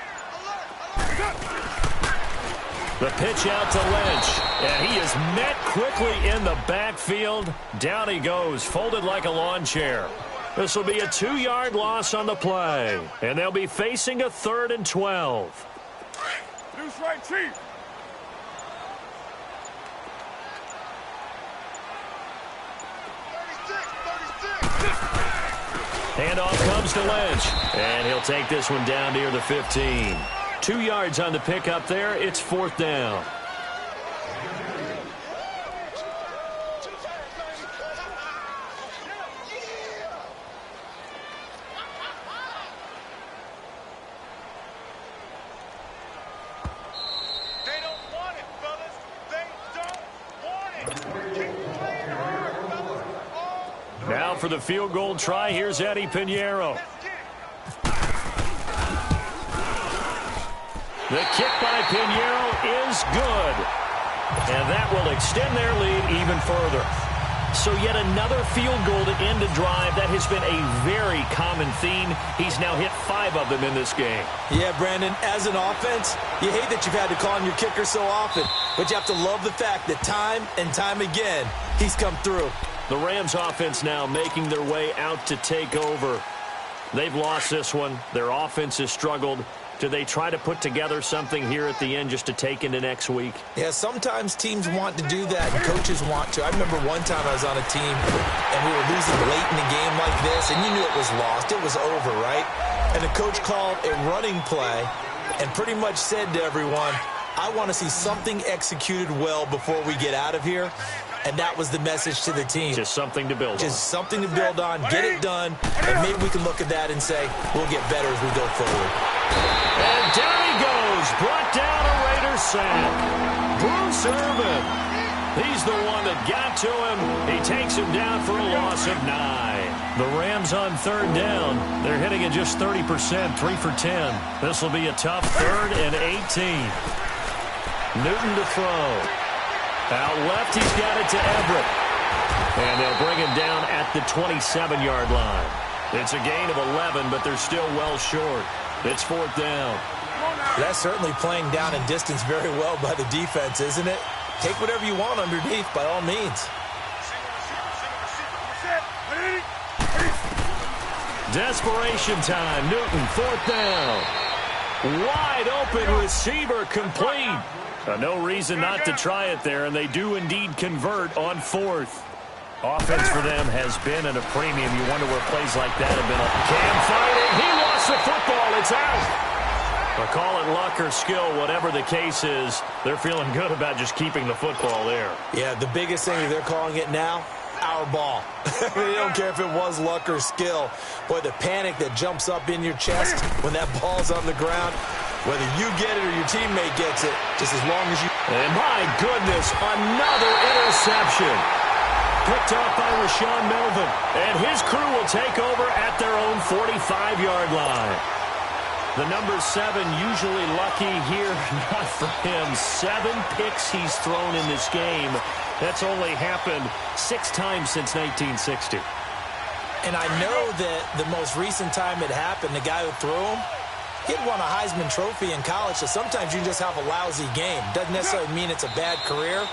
Speaker 1: The pitch out to Lynch, and he is met quickly in the backfield. Down he goes, folded like a lawn chair. This will be a 2-yard loss on the play, and they'll be facing a 3rd and 12.
Speaker 3: Loose right, Chief.
Speaker 1: Handoff comes to Lynch, and he'll take this one down near the 15. 2 yards on the pickup there. It's 4th down.
Speaker 3: They don't want it, fellas. They don't want it. Keep playing hard, fellas. Oh.
Speaker 1: Now for the field goal try, here's Eddie Pinheiro. The kick by Pinheiro is good. And that will extend their lead even further. So yet another field goal to end a drive. That has been a very common theme. He's now hit 5 of them in this game.
Speaker 2: Yeah, Brandon, as an offense, you hate that you've had to call on your kicker so often. But you have to love the fact that time and time again, he's come through.
Speaker 1: The Rams offense now making their way out to take over. They've lost this one. Their offense has struggled. Do they try to put together something here at the end just to take into next week?
Speaker 2: Yeah, sometimes teams want to do that, and coaches want to. I remember one time I was on a team, and we were losing late in the game like this, and you knew it was lost. It was over, right? And the coach called a running play and pretty much said to everyone, I want to see something executed well before we get out of here. And that was the message to the team.
Speaker 1: Just something to build on.
Speaker 2: Just something to build on, get it done, and maybe we can look at that and say, we'll get better as we go forward.
Speaker 1: And down he goes, brought down a Raiders sack. Bruce Irvin, he's the one that got to him. He takes him down for a loss of 9. The Rams on third down. They're hitting at just 30%, 3 for 10. This will be a tough 3rd and 18. Newton to throw. Out left, he's got it to Everett. And they'll bring him down at the 27-yard line. It's a gain of 11, but they're still well short. It's 4th down.
Speaker 2: That's certainly playing down in distance very well by the defense, isn't it? Take whatever you want underneath, by all means.
Speaker 1: Desperation time. Newton, 4th down. Wide open receiver complete. No reason not to try it there, and they do indeed convert on 4th. Offense for them has been at a premium. You wonder where plays like that have been. Cam fighting. He lost the football. It's out. Or call it luck or skill, whatever the case is, they're feeling good about just keeping the football there.
Speaker 2: Yeah, the biggest thing that they're calling it now, our ball. They don't care if it was luck or skill. Boy, the panic that jumps up in your chest when that ball's on the ground, whether you get it or your teammate gets it, just as long as you...
Speaker 1: And my goodness, another interception. Picked off by Rashawn Melvin. And his crew will take over at their own 45-yard line. The number 7 usually lucky here. Not for him. 7 picks he's thrown in this game. That's only happened 6 times since 1960.
Speaker 2: And I know that the most recent time it happened, the guy who threw him, he'd won a Heisman Trophy in college, so sometimes you just have a lousy game. Doesn't necessarily mean it's a bad career,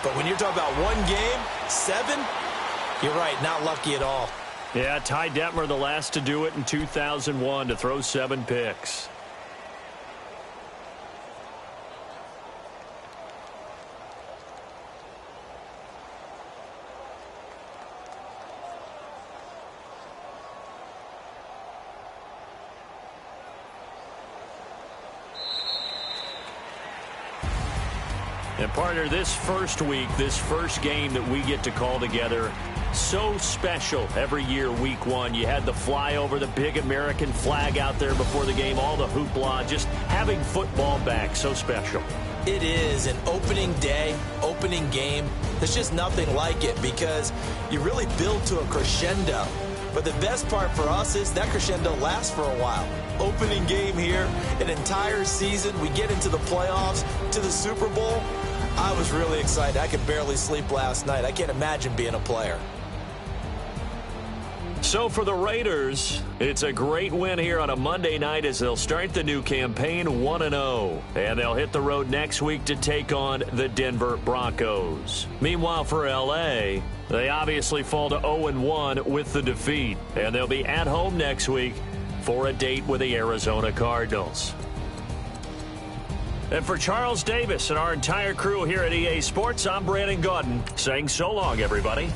Speaker 2: but when you're talking about one game, 7, you're right, not lucky at all.
Speaker 1: Yeah, Ty Detmer, the last to do it in 2001, to throw 7 picks. And partner, this first week, this first game that we get to call together, so special every year, week 1. You had the flyover, the big American flag out there before the game, all the hoopla, just having football back, so special.
Speaker 2: It is an opening day, opening game. There's just nothing like it because you really build to a crescendo. But the best part for us is that crescendo lasts for a while. Opening game here, an entire season. We get into the playoffs, to the Super Bowl. I was really excited. I could barely sleep last night. I can't imagine being a player.
Speaker 1: So for the Raiders, it's a great win here on a Monday night as they'll start the new campaign 1-0. And they'll hit the road next week to take on the Denver Broncos. Meanwhile, for L.A., they obviously fall to 0-1 with the defeat. And they'll be at home next week for a date with the Arizona Cardinals. And for Charles Davis and our entire crew here at EA Sports, I'm Brandon Gaudin saying so long, everybody.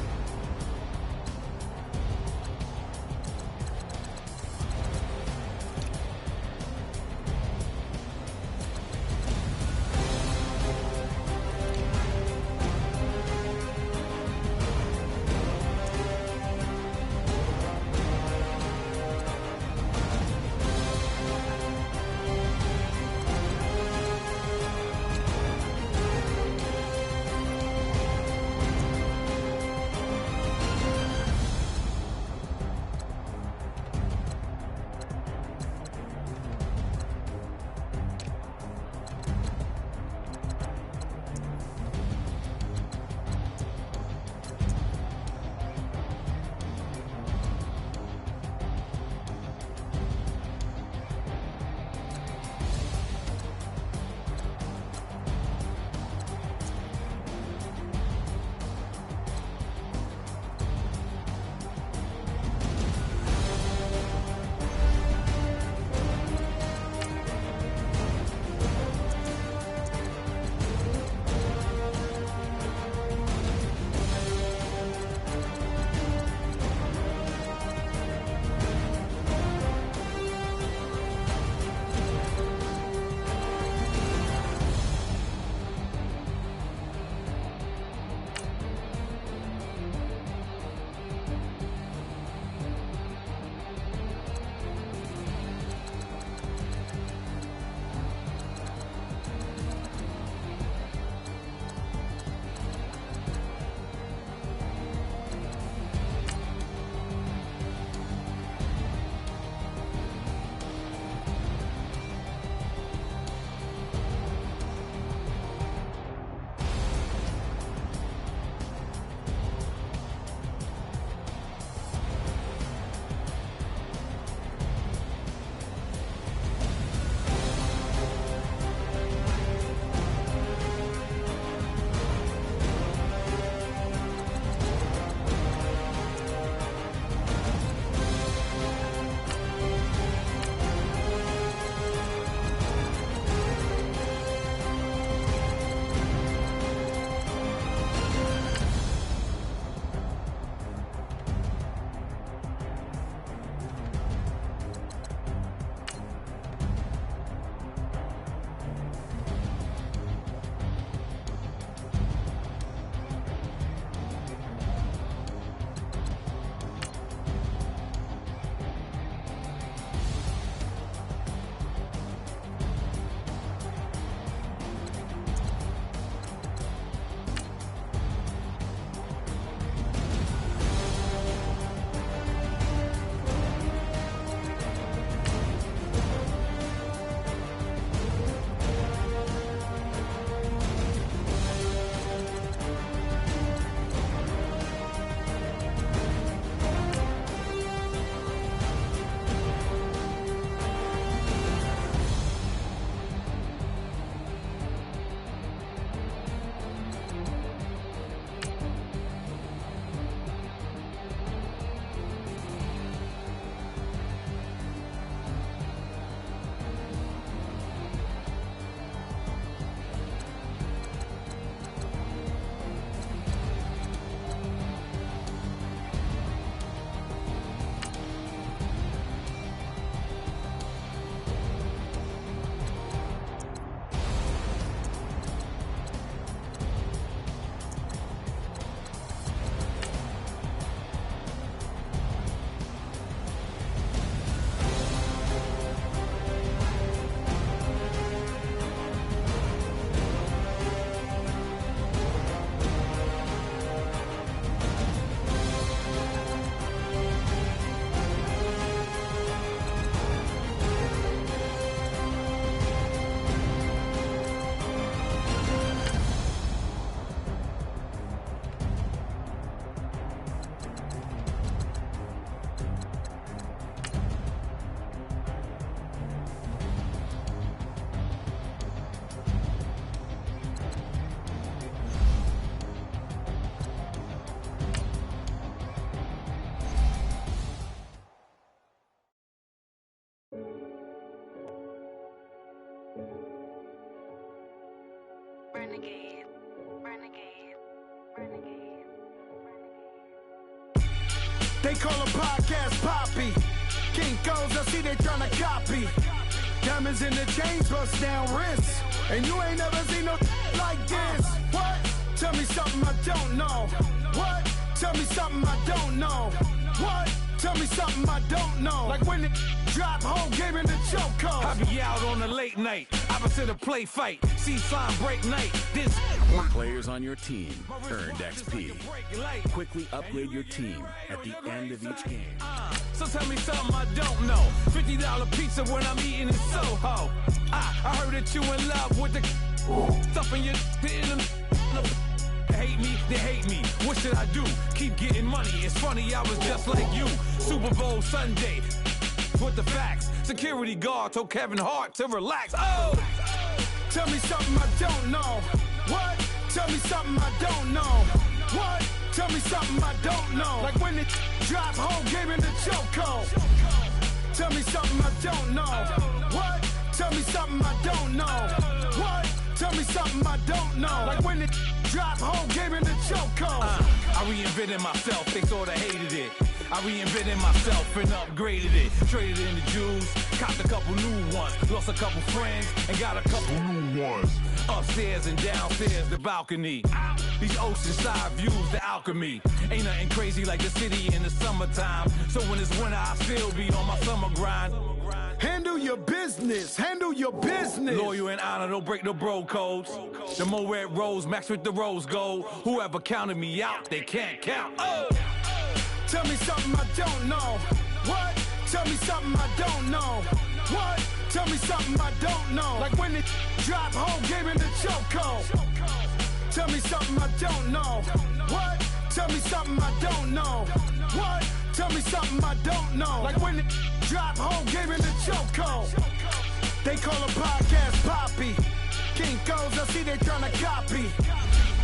Speaker 4: Renegade, renegade, renegade, renegade.
Speaker 5: They call a podcast Poppy. Kinkos, I see they tryna copy. Diamonds in the chains, bust down wrists. And you ain't never seen no like this. What? Tell me something I don't know. What? Tell me something I don't know. What? Tell me something I don't know. Like when it drop, whole game in the chokehold.
Speaker 6: I be out on a late night, opposite a play fight. See sign break night. This
Speaker 7: Players on your team earned XP. Quickly upgrade your team at the end of each game.
Speaker 6: So tell me something I don't know. $50 pizza when I'm eating in Soho. I heard that you in love with the stuff in your in them. Hate me, they hate me. What should I do? Keep getting money. It's funny, I was just like you. Super Bowl Sunday. With the facts. Security guard told Kevin Hart to relax. Oh!
Speaker 5: Tell me something I don't know. What? Tell me something I don't know. What? Tell me something I don't know. Like when it drop, whole game in the chokehold. Tell me something I don't know. What? Tell me something I don't know. What? Tell me something I don't know. Like when it drop, whole game in the chokehold.
Speaker 6: I reinvented myself, they sorta hated it. I reinvented myself and upgraded it. Traded in the Jews, copped a couple new ones. Lost a couple friends and got a couple new ones. Upstairs and downstairs, the balcony. These oceanside views, the alchemy. Ain't nothing crazy like the city in the summertime. So when it's winter, I still be on my summer grind.
Speaker 5: Handle your business, handle your business.
Speaker 6: Loyal and honor, don't break the bro codes. The more red rose, max with the rose gold. Whoever counted me out, they can't count. Oh!
Speaker 5: Tell me something I don't know. What? Tell me something I don't know. What? Tell me something I don't know. Like when it drop, whole game in the chokehold. Tell me something I don't know. What? Tell me something I don't know. What? Tell me something I don't know. Like when it drop, whole game in the chokehold. They call a podcast Poppy. Kinkos, I see they tryna copy.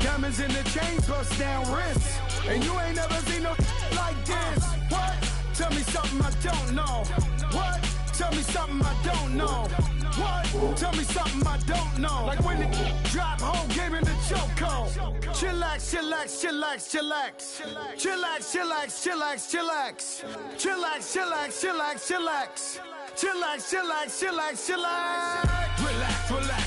Speaker 5: Diamonds in the chains, bust down wrists. And you ain't never seen no like this. What? Tell me something I don't know. What? Tell me something I don't know. What? Tell me something I don't know. Like when it drop, whole game in the chokehold. Chillax, chillax, chillax, chillax. Chillax, chillax, chillax, chillax. Chillax, chillax, chillax, chillax. Chillax, chillax, chillax, chillax.
Speaker 6: Relax, relax.